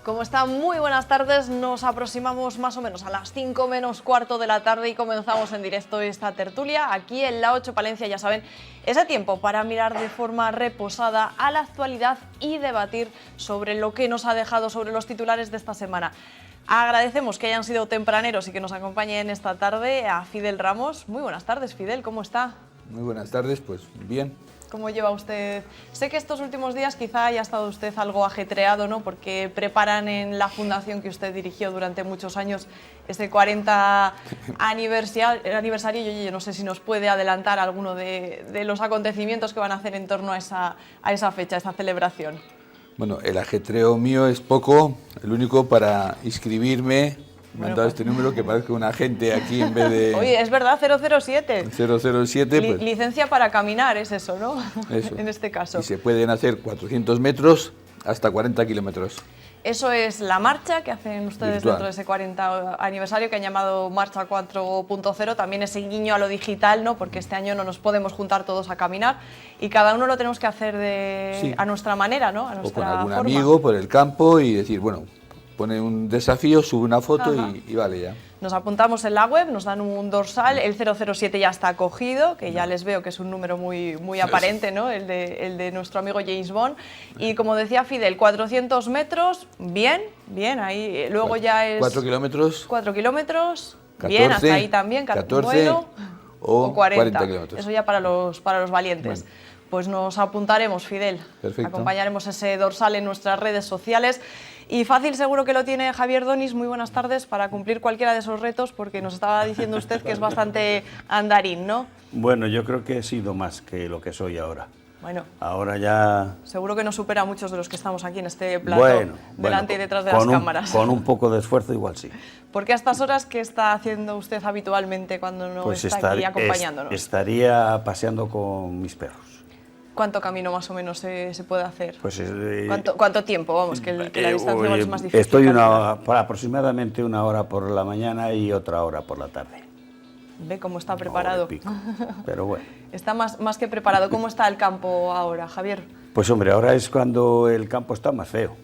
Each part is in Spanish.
¿Cómo están? Muy buenas tardes. Nos aproximamos más o menos a las 5 menos cuarto de la tarde y comenzamos en directo esta tertulia aquí en la 8 Palencia. Ya saben, ese tiempo para mirar de forma reposada a la actualidad y debatir sobre lo que nos ha dejado, sobre los titulares de esta semana. Agradecemos que hayan sido tempraneros y que nos acompañen esta tarde a Fidel Ramos. Muy buenas tardes, Fidel, ¿cómo está? Muy buenas tardes, pues bien. ¿Cómo lleva usted? Sé que estos últimos días quizá haya estado usted algo ajetreado, ¿no? Porque preparan en la fundación que usted dirigió durante muchos años este 40 aniversario y oye, no sé si nos puede adelantar alguno de los acontecimientos que van a hacer en torno a esa fecha, a esa celebración. Bueno, el ajetreo mío es poco, el único para inscribirme. Me han dado este número que parece un agente aquí en vez de... Oye, es verdad, 007. 007, pues... Licencia para caminar, es eso, ¿no? Eso. En este caso. Y se pueden hacer 400 metros hasta 40 kilómetros. Eso es la marcha que hacen ustedes virtual dentro de ese 40 aniversario que han llamado Marcha 4.0. También ese guiño a lo digital, ¿no? Porque este año no nos podemos juntar todos a caminar y cada uno lo tenemos que hacer a nuestra manera, ¿no? A nuestra o con algún forma. amigo por el campo y decir, bueno, pone un desafío, sube una foto y vale ya. Nos apuntamos en la web, nos dan un dorsal, el 007 ya está cogido, que ya les veo que es un número muy aparente, ¿no? El de nuestro amigo James Bond. Y como decía Fidel, 400 metros, bien, ahí luego ya es... 4 kilómetros. 4 kilómetros, 14, bien, hasta ahí también, 14 bueno, o 40 kilómetros. Eso ya para los valientes. Bueno. Pues nos apuntaremos, Fidel. Perfecto. Acompañaremos ese dorsal en nuestras redes sociales. Y fácil seguro que lo tiene Javier Donis. Muy buenas tardes para cumplir cualquiera de esos retos, porque nos estaba diciendo usted que es bastante andarín, ¿no? Bueno, yo creo que he sido más que lo que soy ahora. Bueno, ahora ya... Seguro que nos supera a muchos de los que estamos aquí en este plato, delante y detrás de las cámaras. Con un poco de esfuerzo igual sí. Porque a estas horas, ¿qué está haciendo usted habitualmente cuando no está aquí acompañándonos? Estaría paseando con mis perros. ¿Cuánto camino más o menos se puede hacer? Pues ¿Cuánto tiempo? Vamos, que la distancia igual es más difícil. Estoy aproximadamente una hora por la mañana y otra hora por la tarde. Ve cómo está preparado. Pico, pero bueno. Está más que preparado. ¿Cómo está el campo ahora, Javier? Pues hombre, ahora es cuando el campo está más feo.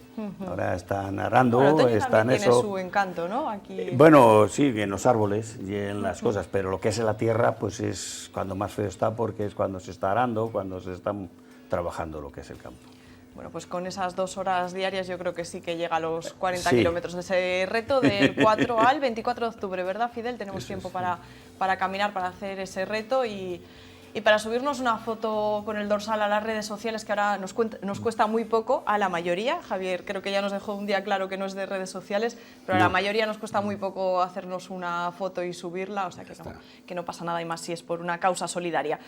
Ahora están arando, bueno, están tiene eso. su encanto, ¿no? Aquí... Bueno, sí, en los árboles y en las cosas, pero lo que es en la tierra, pues es cuando más feo está, porque es cuando se está arando, cuando se está trabajando lo que es el campo. Bueno, pues con esas 2 horas diarias yo creo que sí que llega a los 40 kilómetros de ese reto del 4 al 24 de octubre, ¿verdad, Fidel? Tenemos tiempo para caminar, para hacer ese reto y para subirnos una foto con el dorsal a las redes sociales, que ahora nos cuesta muy poco a la mayoría. Javier creo que ya nos dejó un día claro que no es de redes sociales, pero a la mayoría nos cuesta muy poco hacernos una foto y subirla, o sea que no pasa nada, y más si es por una causa solidaria.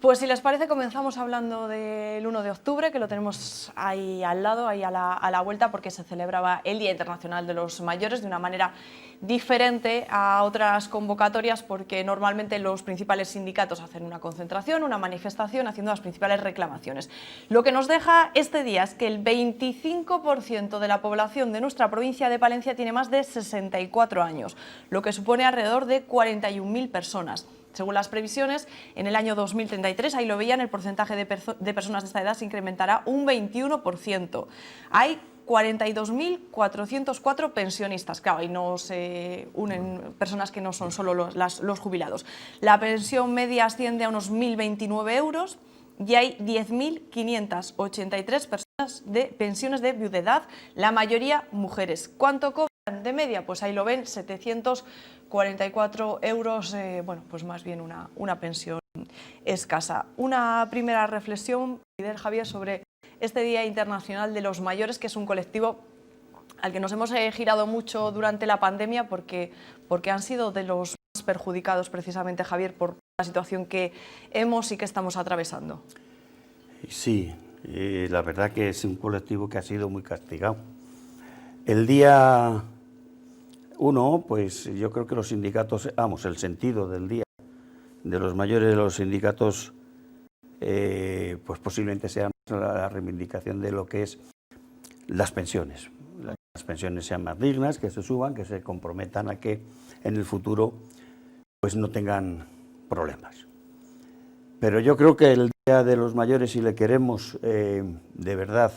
Pues si les parece, comenzamos hablando del 1 de octubre, que lo tenemos ahí al lado, ahí a la vuelta, porque se celebraba el Día Internacional de los Mayores de una manera diferente a otras convocatorias, porque normalmente los principales sindicatos hacen una concentración, una manifestación, haciendo las principales reclamaciones. Lo que nos deja este día es que el 25% de la población de nuestra provincia de Palencia tiene más de 64 años, lo que supone alrededor de 41.000 personas. Según las previsiones, en el año 2033, ahí lo veían, el porcentaje de personas de esta edad se incrementará un 21%. Hay 42.404 pensionistas. Claro, ahí no se unen personas que no son solo los jubilados. La pensión media asciende a unos 1.029 euros y hay 10.583 personas de pensiones de viudedad, la mayoría mujeres. ¿Cuánto cobran de media? Pues ahí lo ven, 744 euros, bueno, pues más bien una pensión escasa. Una primera reflexión, Javier, sobre este Día Internacional de los Mayores, que es un colectivo al que nos hemos girado mucho durante la pandemia porque han sido de los más perjudicados precisamente, Javier, por la situación que hemos y que estamos atravesando. Sí, la verdad que es un colectivo que ha sido muy castigado. El día 1, pues yo creo que los sindicatos, el sentido del Día de los Mayores de los sindicatos, pues posiblemente sea la reivindicación de lo que es las pensiones. Las pensiones sean más dignas, que se suban, que se comprometan a que en el futuro pues no tengan problemas. Pero yo creo que el Día de los Mayores, si le queremos de verdad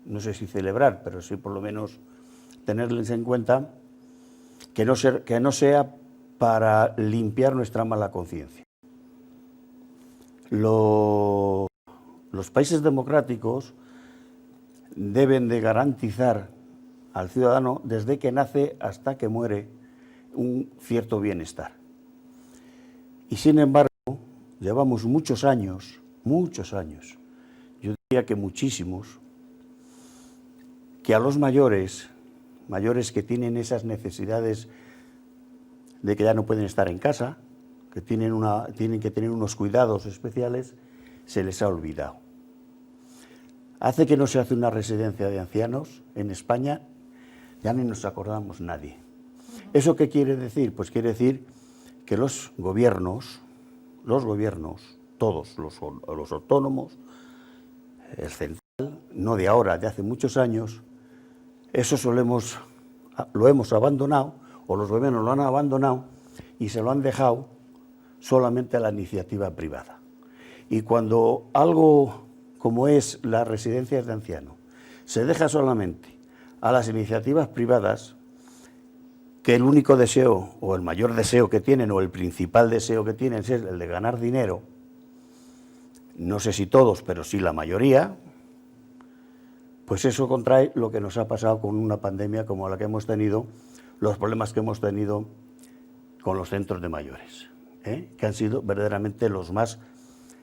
no sé si celebrar, pero sí por lo menos tenerles en cuenta, que no sea para limpiar nuestra mala conciencia. Los países democráticos deben de garantizar al ciudadano, desde que nace hasta que muere, un cierto bienestar. Y sin embargo, llevamos muchos años, yo diría que muchísimos, que a los mayores que tienen esas necesidades de que ya no pueden estar en casa, que tienen que tener unos cuidados especiales, se les ha olvidado. Hace que no se hace una residencia de ancianos en España, ya ni nos acordamos nadie. ¿Eso qué quiere decir? Pues quiere decir que los gobiernos, todos los autónomos, el central, no de ahora, de hace muchos años, eso lo hemos abandonado, o los gobiernos lo han abandonado y se lo han dejado solamente a la iniciativa privada. Y cuando algo como es las residencias de ancianos se deja solamente a las iniciativas privadas, que el único deseo, o el mayor deseo que tienen, o el principal deseo que tienen es el de ganar dinero, no sé si todos, pero sí la mayoría, pues eso contrae lo que nos ha pasado con una pandemia como la que hemos tenido, los problemas que hemos tenido con los centros de mayores, que han sido verdaderamente los más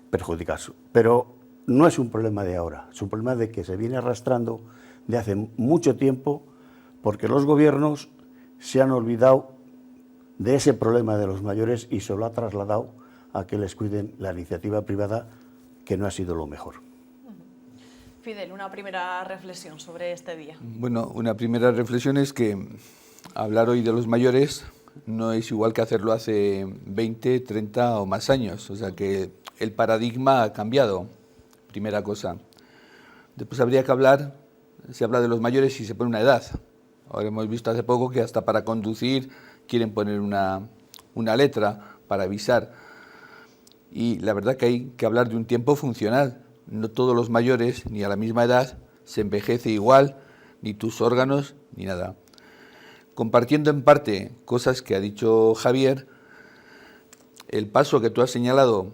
perjudicados. Pero no es un problema de ahora, es un problema de que se viene arrastrando de hace mucho tiempo, porque los gobiernos se han olvidado de ese problema de los mayores y se lo ha trasladado a que les cuiden la iniciativa privada, que no ha sido lo mejor. Fidel, una primera reflexión sobre este día. Bueno, una primera reflexión es que hablar hoy de los mayores no es igual que hacerlo hace 20, 30 o más años. O sea que el paradigma ha cambiado, primera cosa. Después habría que hablar, se habla de los mayores y se pone una edad. Ahora hemos visto hace poco que hasta para conducir quieren poner una letra para avisar. Y la verdad que hay que hablar de un tiempo funcional. No todos los mayores, ni a la misma edad, se envejece igual, ni tus órganos, ni nada. Compartiendo en parte cosas que ha dicho Javier, el paso que tú has señalado,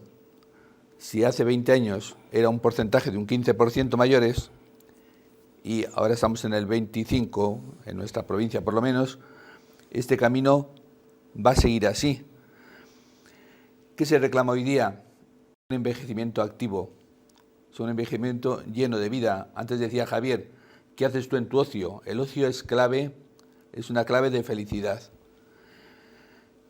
si hace 20 años era un porcentaje de un 15% mayores, y ahora estamos en el 25%, en nuestra provincia por lo menos, este camino va a seguir así. ¿Qué se reclama hoy día? Un envejecimiento activo, es un envejecimiento lleno de vida. Antes decía Javier, ¿qué haces tú en tu ocio? El ocio es clave, es una clave de felicidad.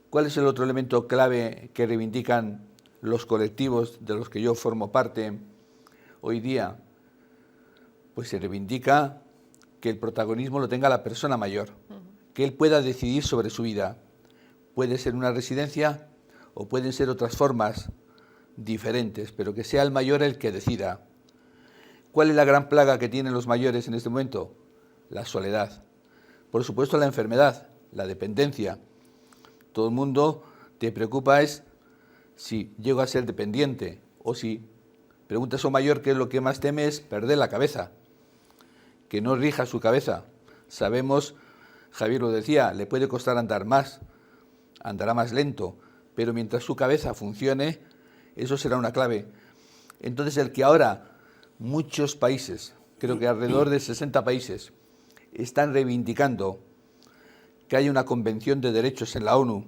¿Cuál es el otro elemento clave que reivindican los colectivos de los que yo formo parte hoy día? Pues se reivindica que el protagonismo lo tenga la persona mayor, que él pueda decidir sobre su vida. Puede ser una residencia o pueden ser otras formas diferentes, pero que sea el mayor el que decida. ¿Cuál es la gran plaga que tienen los mayores en este momento? La soledad. Por supuesto la enfermedad, la dependencia. Todo el mundo te preocupa es si llego a ser dependiente o si preguntas a un mayor qué es lo que más teme es perder la cabeza, que no rija su cabeza. Sabemos, Javier lo decía, le puede costar andar más, andará más lento, pero mientras su cabeza funcione, eso será una clave. Entonces, el que ahora muchos países, creo que alrededor de 60 países, están reivindicando que haya una convención de derechos en la ONU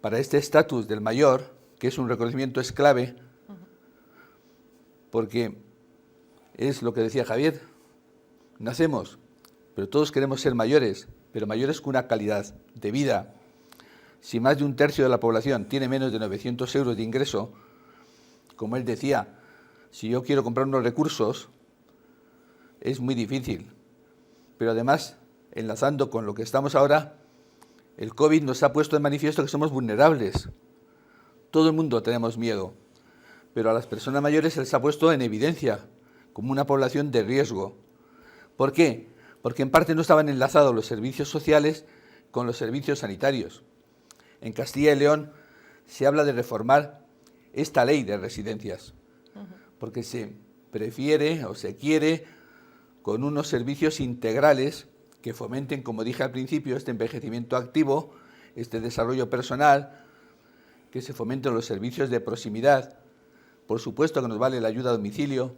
para este estatus del mayor, que es un reconocimiento, es clave, porque es lo que decía Javier, nacemos, pero todos queremos ser mayores, pero mayores con una calidad de vida. Si más de un tercio de la población tiene menos de 900 euros de ingreso, como él decía, si yo quiero comprar unos recursos, es muy difícil. Pero además, enlazando con lo que estamos ahora, el COVID nos ha puesto de manifiesto que somos vulnerables. Todo el mundo tenemos miedo, pero a las personas mayores se les ha puesto en evidencia como una población de riesgo. ¿Por qué? Porque en parte no estaban enlazados los servicios sociales con los servicios sanitarios. En Castilla y León se habla de reformar esta ley de residencias, porque se prefiere o se quiere con unos servicios integrales que fomenten, como dije al principio, este envejecimiento activo, este desarrollo personal, que se fomenten los servicios de proximidad. Por supuesto que nos vale la ayuda a domicilio,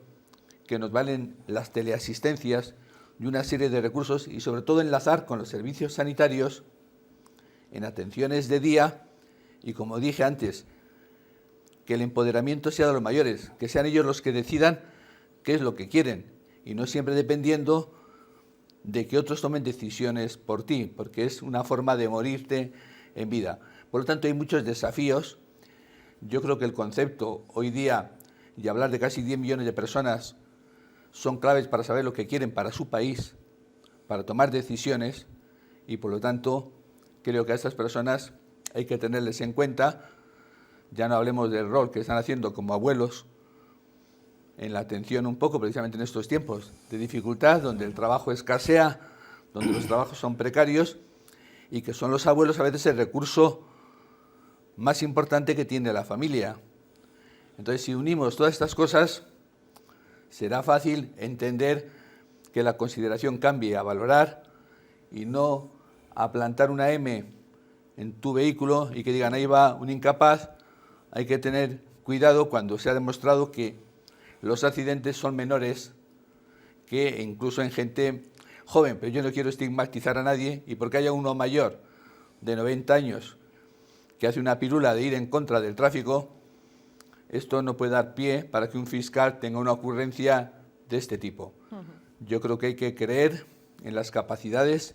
que nos valen las teleasistencias y una serie de recursos, y sobre todo enlazar con los servicios sanitarios en atenciones de día y, como dije antes, que el empoderamiento sea de los mayores, que sean ellos los que decidan qué es lo que quieren y no siempre dependiendo de que otros tomen decisiones por ti, porque es una forma de morirte en vida. Por lo tanto, hay muchos desafíos. Yo creo que el concepto hoy día, y hablar de casi 10 millones de personas, son claves para saber lo que quieren para su país, para tomar decisiones, y por lo tanto creo que a estas personas hay que tenerles en cuenta. Ya no hablemos del rol que están haciendo como abuelos en la atención un poco, precisamente en estos tiempos de dificultad, donde el trabajo escasea, donde los trabajos son precarios, y que son los abuelos a veces el recurso más importante que tiene la familia. Entonces, si unimos todas estas cosas, será fácil entender que la consideración cambie a valorar y no a plantar una M en tu vehículo y que digan, ahí va un incapaz. Hay que tener cuidado cuando se ha demostrado que los accidentes son menores que incluso en gente joven, pero yo no quiero estigmatizar a nadie, y porque haya uno mayor de 90 años que hace una pirula de ir en contra del tráfico, esto no puede dar pie para que un fiscal tenga una ocurrencia de este tipo. Yo creo que hay que creer en las capacidades,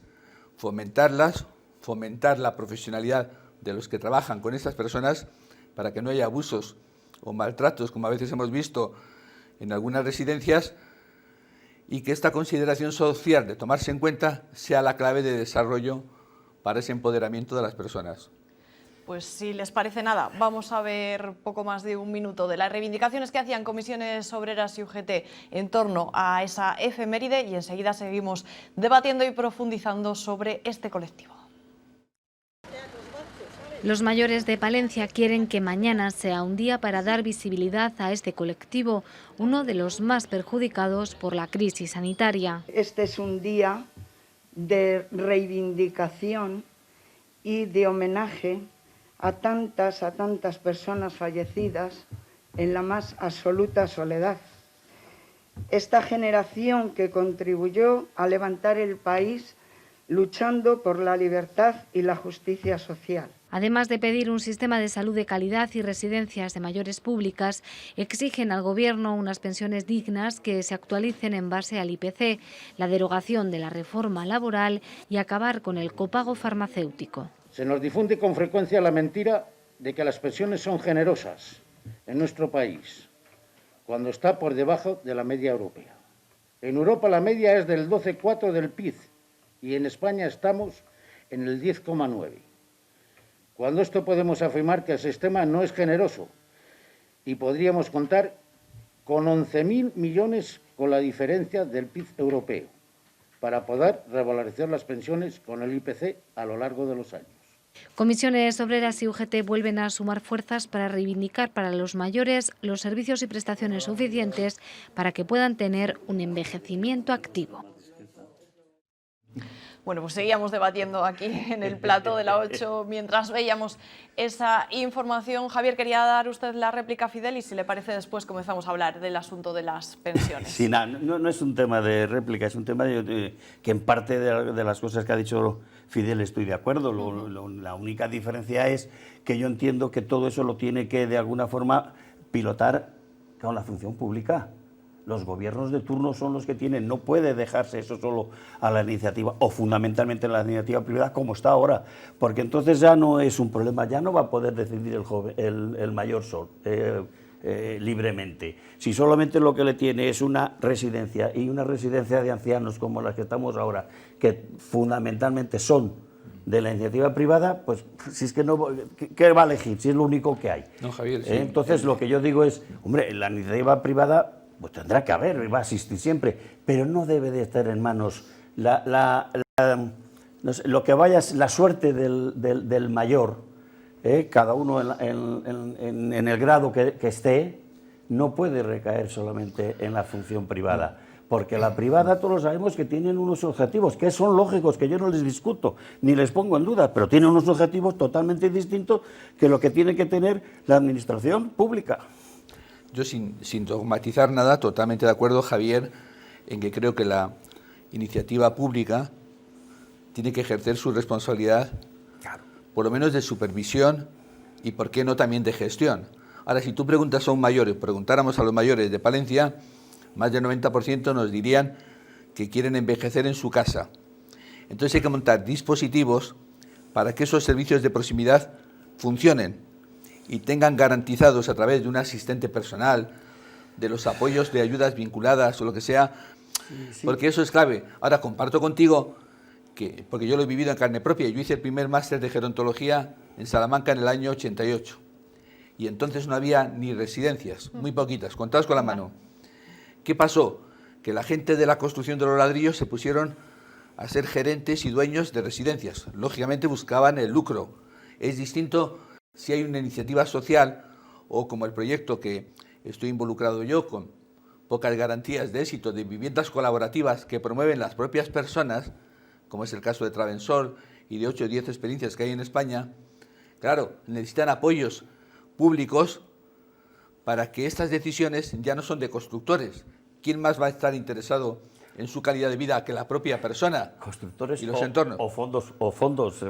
fomentarlas, fomentar la profesionalidad de los que trabajan con estas personas para que no haya abusos o maltratos, como a veces hemos visto en algunas residencias, y que esta consideración social de tomarse en cuenta sea la clave de desarrollo para ese empoderamiento de las personas. Pues si les parece nada, vamos a ver poco más de un minuto de las reivindicaciones que hacían comisiones obreras y UGT en torno a esa efeméride, y enseguida seguimos debatiendo y profundizando sobre este colectivo. Los mayores de Palencia quieren que mañana sea un día para dar visibilidad a este colectivo, uno de los más perjudicados por la crisis sanitaria. Este es un día de reivindicación y de homenaje a tantas personas fallecidas en la más absoluta soledad. Esta generación que contribuyó a levantar el país luchando por la libertad y la justicia social. Además de pedir un sistema de salud de calidad y residencias de mayores públicas, exigen al Gobierno unas pensiones dignas que se actualicen en base al IPC, la derogación de la reforma laboral y acabar con el copago farmacéutico. Se nos difunde con frecuencia la mentira de que las pensiones son generosas en nuestro país, cuando está por debajo de la media europea. En Europa la media es del 12,4 del PIB y en España estamos en el 10,9. Cuando esto podemos afirmar que el sistema no es generoso y podríamos contar con 11.000 millones con la diferencia del PIB europeo para poder revalorizar las pensiones con el IPC a lo largo de los años. Comisiones Obreras y UGT vuelven a sumar fuerzas para reivindicar para los mayores los servicios y prestaciones suficientes para que puedan tener un envejecimiento activo. Bueno, pues seguíamos debatiendo aquí en el plató de la 8 mientras veíamos esa información. Javier, quería dar usted la réplica a Fidel y si le parece después comenzamos a hablar del asunto de las pensiones. Sí, no es un tema de réplica, es un tema que en parte de las cosas que ha dicho Fidel estoy de acuerdo. La única diferencia es que yo entiendo que todo eso lo tiene que de alguna forma pilotar con la función pública. Los gobiernos de turno son los que tienen, no puede dejarse eso solo a la iniciativa, o fundamentalmente a la iniciativa privada, como está ahora, porque entonces ya no es un problema, ya no va a poder decidir el mayor libremente. Si solamente lo que le tiene es una residencia, y una residencia de ancianos como las que estamos ahora, que fundamentalmente son de la iniciativa privada, pues si es que no, ¿qué va a elegir? Si es lo único que hay. No, Javier, sí. Entonces lo que yo digo es, hombre, la iniciativa privada pues tendrá que haber, va a existir siempre, pero no debe de estar en manos no sé, lo que vaya es la suerte del mayor, cada uno en el grado que esté, no puede recaer solamente en la función privada, porque la privada todos sabemos que tienen unos objetivos, que son lógicos, que yo no les discuto, ni les pongo en duda, pero tienen unos objetivos totalmente distintos que lo que tiene que tener la administración pública. Yo sin dogmatizar nada, totalmente de acuerdo, Javier, en que creo que la iniciativa pública tiene que ejercer su responsabilidad, claro, por lo menos de supervisión y, por qué no, también de gestión. Ahora, si tú preguntamos a los mayores de Palencia, más del 90% nos dirían que quieren envejecer en su casa. Entonces hay que montar dispositivos para que esos servicios de proximidad funcionen y tengan garantizados a través de un asistente personal, de los apoyos de ayudas vinculadas o lo que sea, porque eso es clave. Ahora, comparto contigo, porque yo lo he vivido en carne propia, yo hice el primer máster de gerontología en Salamanca en el año 88, y entonces no había ni residencias, muy poquitas, contadas con la mano. ¿Qué pasó? Que la gente de la construcción de los ladrillos se pusieron a ser gerentes y dueños de residencias. Lógicamente buscaban el lucro. Es distinto si hay una iniciativa social o como el proyecto que estoy involucrado yo, con pocas garantías de éxito, de viviendas colaborativas que promueven las propias personas, como es el caso de Travensol y de 8 o 10 experiencias que hay en España. Claro, necesitan apoyos públicos para que estas decisiones ya no son de constructores. ¿Quién más va a estar interesado en su calidad de vida que la propia persona? Constructores y los entornos. O fondos.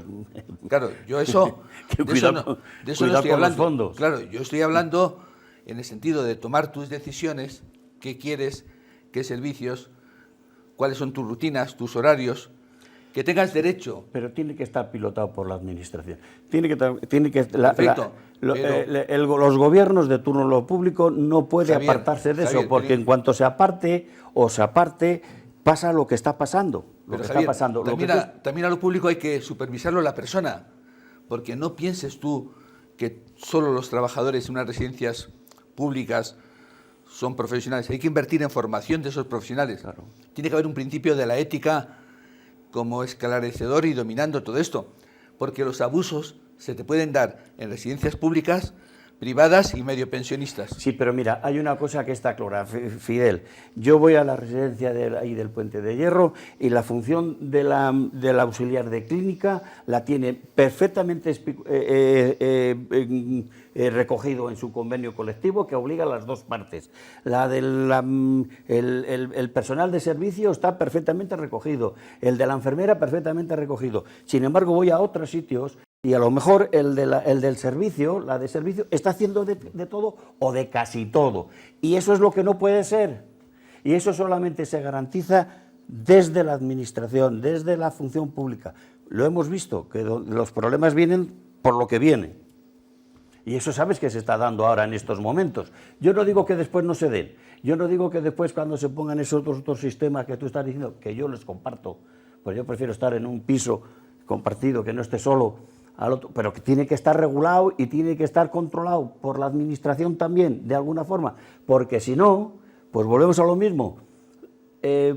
Claro, yo eso, de eso no estoy hablando. Claro, yo estoy hablando en el sentido de tomar tus decisiones, qué quieres, qué servicios, cuáles son tus rutinas, tus horarios, que tengas derecho. Pero tiene que estar pilotado por la administración. Los gobiernos de turno, lo público, no puede apartarse de eso, porque en cuanto se aparte, pasa lo que está pasando. También a lo público hay que supervisarlo la persona, porque no pienses tú que solo los trabajadores en unas residencias públicas son profesionales. Hay que invertir en formación de esos profesionales. Claro. Tiene que haber un principio de la ética como esclarecedor y dominando todo esto, porque los abusos se te pueden dar en residencias públicas, privadas y medio pensionistas. Sí, pero mira, hay una cosa que está clara, Fidel. Yo voy a la residencia ahí del Puente de Hierro y la función del auxiliar de clínica la tiene perfectamente recogido en su convenio colectivo, que obliga a las dos partes. El personal de servicio está perfectamente recogido, el de la enfermera perfectamente recogido. Sin embargo, voy a otros sitios y a lo mejor el del servicio, la de servicio, está haciendo de todo o de casi todo. Y eso es lo que no puede ser. Y eso solamente se garantiza desde la administración, desde la función pública. Lo hemos visto, que los problemas vienen por lo que vienen. Y eso sabes que se está dando ahora en estos momentos. Yo no digo que después no se den. Yo no digo que después, cuando se pongan esos otros sistemas que tú estás diciendo, que yo les comparto, pues yo prefiero estar en un piso compartido, que no esté solo al otro, pero que tiene que estar regulado y tiene que estar controlado por la administración también, de alguna forma, porque si no, pues volvemos a lo mismo.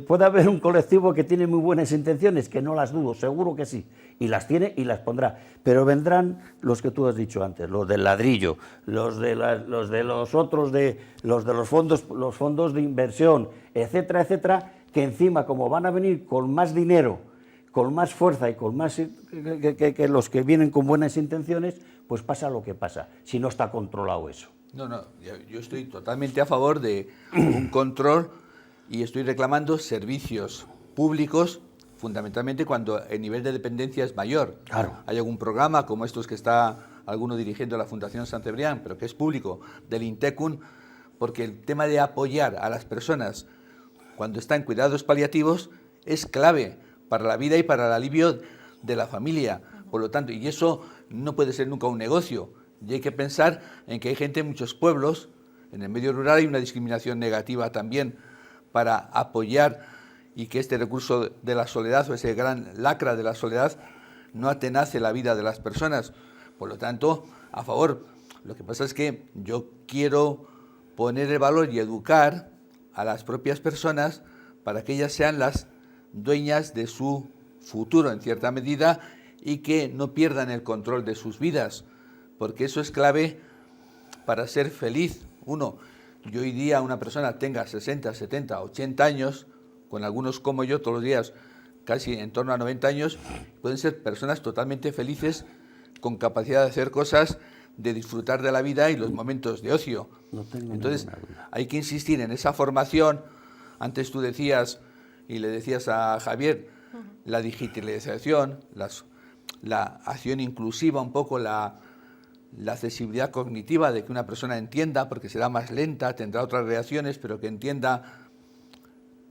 Puede haber un colectivo que tiene muy buenas intenciones, que no las dudo, seguro que sí, y las tiene y las pondrá, pero vendrán los que tú has dicho antes, los del ladrillo, los de los fondos de inversión, etcétera, etcétera, que encima, como van a venir con más dinero, con más fuerza y con más que los que vienen con buenas intenciones, pues pasa lo que pasa, si no está controlado eso. No, yo estoy totalmente a favor de un control y estoy reclamando servicios públicos, fundamentalmente cuando el nivel de dependencia es mayor. Claro. Hay algún programa como estos que está alguno dirigiendo la Fundación Sant Cebrián, pero que es público, del INTECUN, porque el tema de apoyar a las personas cuando están en cuidados paliativos es clave para la vida y para el alivio de la familia. Por lo tanto, y eso no puede ser nunca un negocio. Y hay que pensar en que hay gente en muchos pueblos, en el medio rural hay una discriminación negativa también para apoyar y que este recurso de la soledad o ese gran lacra de la soledad no atenace la vida de las personas. Por lo tanto, a favor. Lo que pasa es que yo quiero poner el valor y educar a las propias personas para que ellas sean las dueñas de su futuro en cierta medida y que no pierdan el control de sus vidas, porque eso es clave para ser feliz. Yo hoy día una persona tenga 60, 70, 80 años, con algunos como yo todos los días, casi en torno a 90 años, pueden ser personas totalmente felices, con capacidad de hacer cosas, de disfrutar de la vida y los momentos de ocio. No tengo Entonces, ninguna duda. hay que insistir en esa formación. Antes tú decías, y le decías a Javier, la digitalización, la acción inclusiva, un poco la accesibilidad cognitiva, de que una persona entienda, porque será más lenta, tendrá otras reacciones, pero que entienda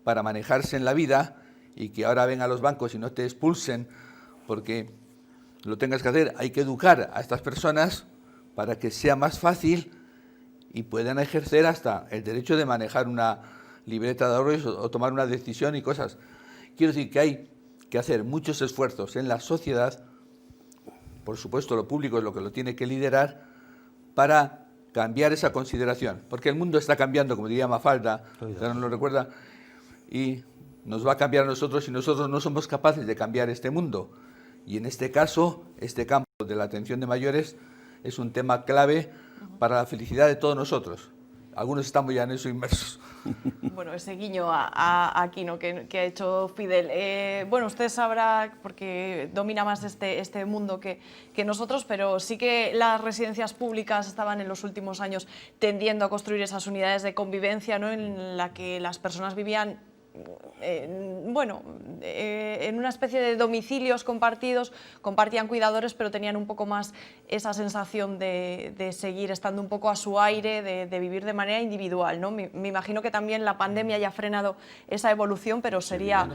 para manejarse en la vida, y que ahora ven a los bancos y no te expulsen porque lo tengas que hacer. Hay que educar a estas personas para que sea más fácil y puedan ejercer hasta el derecho de manejar una libreta de ahorros o tomar una decisión y cosas. Quiero decir que hay que hacer muchos esfuerzos en la sociedad, por supuesto lo público es lo que lo tiene que liderar, para cambiar esa consideración, porque el mundo está cambiando, como diría Mafalda, ¿no lo recuerda? Y nos va a cambiar a nosotros si nosotros no somos capaces de cambiar este mundo. Y en este caso, este campo de la atención de mayores es un tema clave para la felicidad de todos nosotros. Algunos estamos ya en eso inmersos. Bueno, ese guiño a Aquino que ha hecho Fidel. Bueno, usted sabrá, porque domina más este mundo que nosotros, pero sí que las residencias públicas estaban en los últimos años tendiendo a construir esas unidades de convivencia, ¿no?, en la que las personas vivían en una especie de domicilios compartidos, compartían cuidadores, pero tenían un poco más esa sensación de seguir estando un poco a su aire, de vivir de manera individual, ¿no? Me imagino que también la pandemia ya ha frenado esa evolución, pero sería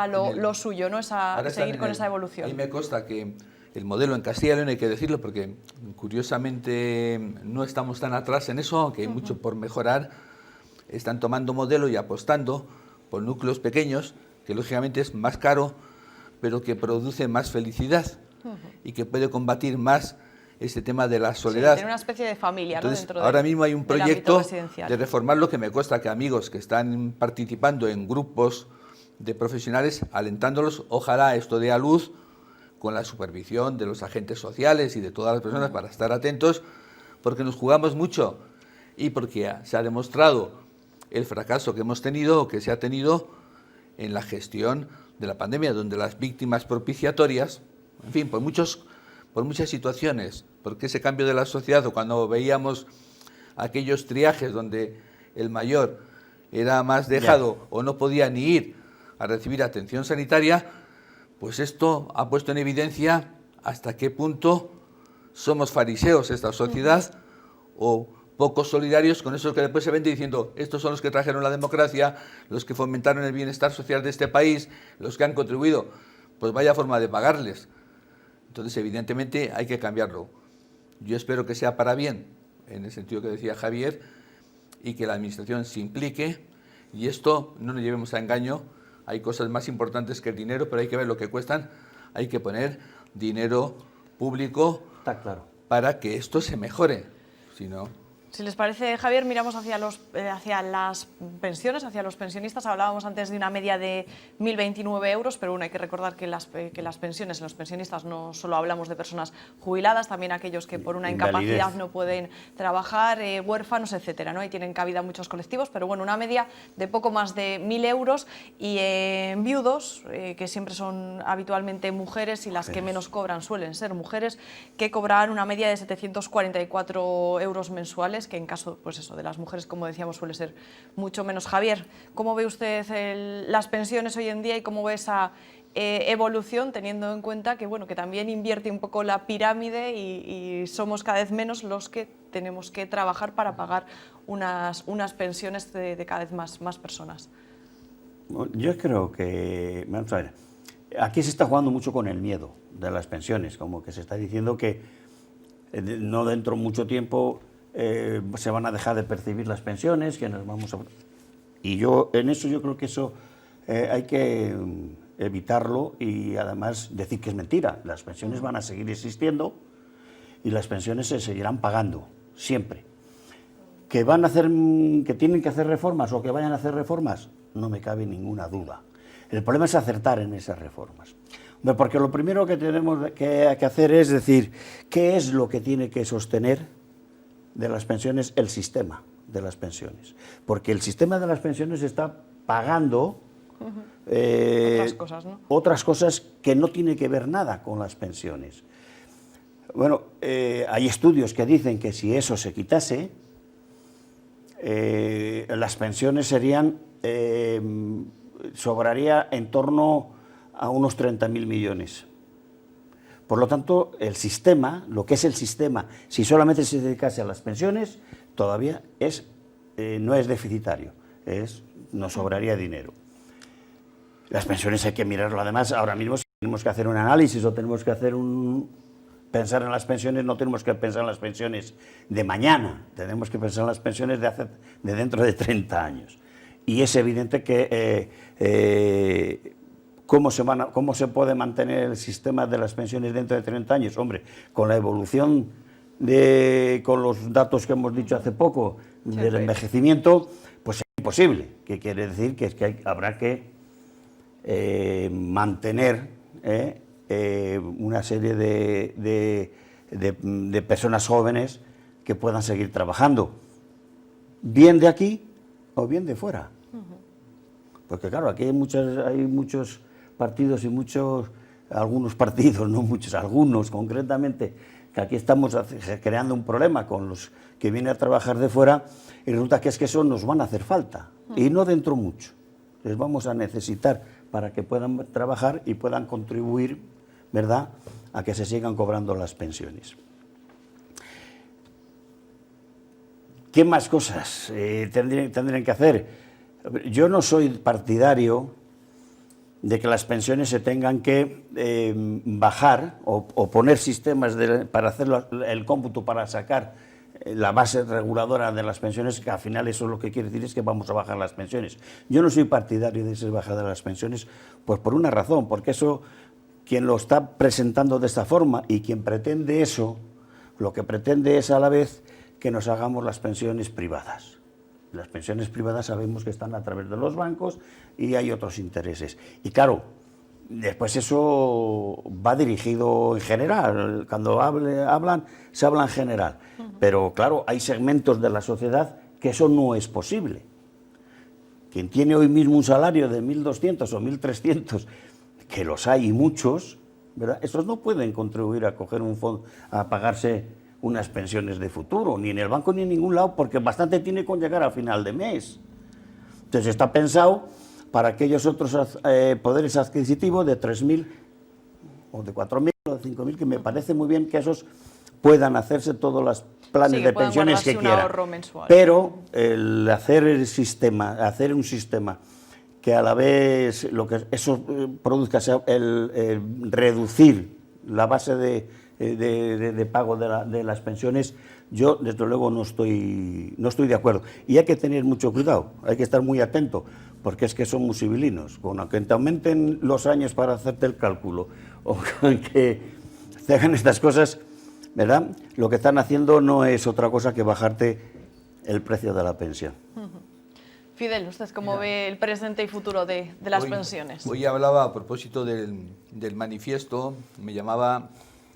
lo suyo, ¿no? Seguir con esa evolución. A mí me consta que el modelo en Castilla y León, hay que decirlo, porque curiosamente no estamos tan atrás en eso, aunque hay mucho por mejorar, están tomando modelo y apostando por núcleos pequeños, que lógicamente es más caro, pero que produce más felicidad y que puede combatir más este tema de la soledad. Sí, tiene una especie de familia. Entonces, ¿no?, ahora mismo hay un proyecto de reformar, lo que me consta que amigos que están participando en grupos de profesionales, alentándolos, ojalá esto dé a luz con la supervisión de los agentes sociales y de todas las personas para estar atentos, porque nos jugamos mucho y porque se ha demostrado el fracaso que hemos tenido o que se ha tenido en la gestión de la pandemia, donde las víctimas propiciatorias, en fin, por muchas situaciones, porque ese cambio de la sociedad, o cuando veíamos aquellos triajes donde el mayor era más dejado o no podía ni ir a recibir atención sanitaria, pues esto ha puesto en evidencia hasta qué punto somos fariseos esta sociedad o pocos solidarios con esos que después se vende diciendo estos son los que trajeron la democracia, los que fomentaron el bienestar social de este país, los que han contribuido. Pues vaya forma de pagarles. Entonces, evidentemente, hay que cambiarlo. Yo espero que sea para bien, en el sentido que decía Javier, y que la Administración se implique, y esto no nos llevemos a engaño, hay cosas más importantes que el dinero, pero hay que ver lo que cuestan, hay que poner dinero público. Está claro. Para que esto se mejore, si no... Si les parece, Javier, miramos hacia las pensiones, hacia los pensionistas. Hablábamos antes de una media de 1.029 euros, pero bueno, hay que recordar que las pensiones, en los pensionistas no solo hablamos de personas jubiladas, también aquellos que por una incapacidad no pueden trabajar, huérfanos, etcétera, ¿no? Ahí tienen cabida muchos colectivos, pero bueno, una media de poco más de 1.000 euros y en viudos, que siempre son habitualmente mujeres y las que menos cobran suelen ser mujeres, que cobran una media de 744 euros mensuales, que en caso, pues eso, de las mujeres, como decíamos, suele ser mucho menos. Javier, ¿cómo ve usted las pensiones hoy en día y cómo ve esa evolución, teniendo en cuenta que, bueno, que también invierte un poco la pirámide y somos cada vez menos los que tenemos que trabajar para pagar unas pensiones de cada vez más personas? Yo creo que, vamos a ver, aquí se está jugando mucho con el miedo de las pensiones, como que se está diciendo que no dentro de mucho tiempo se van a dejar de percibir las pensiones, que nos vamos a... Y yo creo que eso hay que evitarlo y además decir que es mentira. Las pensiones van a seguir existiendo y las pensiones se seguirán pagando, siempre. ¿Que tienen que hacer reformas o que vayan a hacer reformas? No me cabe ninguna duda. El problema es acertar en esas reformas. Porque lo primero que tenemos que hacer es decir, ¿qué es lo que tiene que sostener de las pensiones el sistema de las pensiones? Porque el sistema de las pensiones está pagando Otras cosas, ¿no? Otras cosas que no tienen que ver nada con las pensiones. Bueno, hay estudios que dicen que si eso se quitase, las pensiones serían, sobraría en torno a unos 30.000 millones. Por lo tanto, el sistema, lo que es el sistema, si solamente se dedicase a las pensiones, todavía no es deficitario, nos sobraría dinero. Las pensiones hay que mirarlo, además, ahora mismo si tenemos que hacer un análisis o tenemos que hacer pensar en las pensiones, no tenemos que pensar en las pensiones de mañana, tenemos que pensar en las pensiones de dentro de 30 años. Y es evidente que ¿cómo se puede mantener el sistema de las pensiones dentro de 30 años? Hombre, con la evolución, con los datos que hemos dicho hace poco, del envejecimiento, pues es imposible. ¿Qué quiere decir? Que es que habrá que mantener una serie de personas jóvenes que puedan seguir trabajando, bien de aquí o bien de fuera. Porque claro, aquí hay muchos partidos y algunos partidos, no muchos, algunos concretamente, que aquí estamos creando un problema con los que vienen a trabajar de fuera, y resulta que es que eso nos van a hacer falta, y no dentro mucho. Les vamos a necesitar para que puedan trabajar y puedan contribuir, ¿verdad?, a que se sigan cobrando las pensiones. ¿Qué más cosas tendrían que hacer? Yo no soy partidario de que las pensiones se tengan que bajar o poner sistemas para hacer el cómputo para sacar la base reguladora de las pensiones, que al final eso lo que quiere decir es que vamos a bajar las pensiones. Yo no soy partidario de esa bajada de las pensiones, pues por una razón, porque eso, quien lo está presentando de esta forma y quien pretende eso, lo que pretende es a la vez que nos hagamos las pensiones privadas. Las pensiones privadas sabemos que están a través de los bancos y hay otros intereses. Y claro, después eso va dirigido en general. Cuando se habla en general. Pero claro, hay segmentos de la sociedad que eso no es posible. Quien tiene hoy mismo un salario de 1.200 o 1.300, que los hay y muchos, ¿verdad?, esos no pueden contribuir a coger un fondo, a pagarse unas pensiones de futuro, ni en el banco ni en ningún lado, porque bastante tiene con llegar a final de mes. Entonces está pensado para aquellos otros poderes adquisitivos de 3.000 o de 4.000 o de 5.000, que me parece muy bien que esos puedan hacerse todos los planes de pensiones que quieran. Pero el hacer un sistema que a la vez lo que eso produzca sea el reducir la base de pago de las pensiones, yo desde luego no estoy de acuerdo. Y hay que tener mucho cuidado, hay que estar muy atento, porque es que somos civilinos. Con que te aumenten los años para hacerte el cálculo, o que te hagan estas cosas, ¿verdad?, lo que están haciendo no es otra cosa que bajarte el precio de la pensión. Fidel, ¿usted cómo ve el presente y futuro de las pensiones? Hoy hablaba a propósito del manifiesto, me llamaba,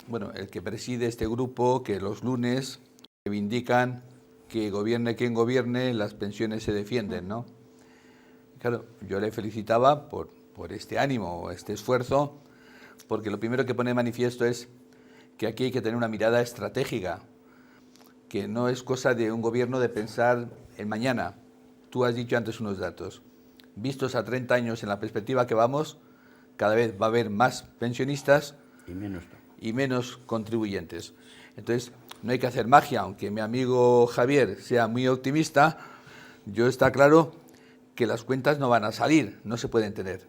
bueno, el que preside este grupo, que los lunes reivindican que gobierne quien gobierne, las pensiones se defienden, ¿no? Claro, yo le felicitaba por este ánimo, este esfuerzo, porque lo primero que pone de manifiesto es que aquí hay que tener una mirada estratégica, que no es cosa de un gobierno de pensar en mañana. Tú has dicho antes unos datos. Vistos a 30 años en la perspectiva que vamos, cada vez va a haber más pensionistas y menos contribuyentes. Entonces, no hay que hacer magia, aunque mi amigo Javier sea muy optimista, yo está claro que las cuentas no van a salir, no se pueden tener.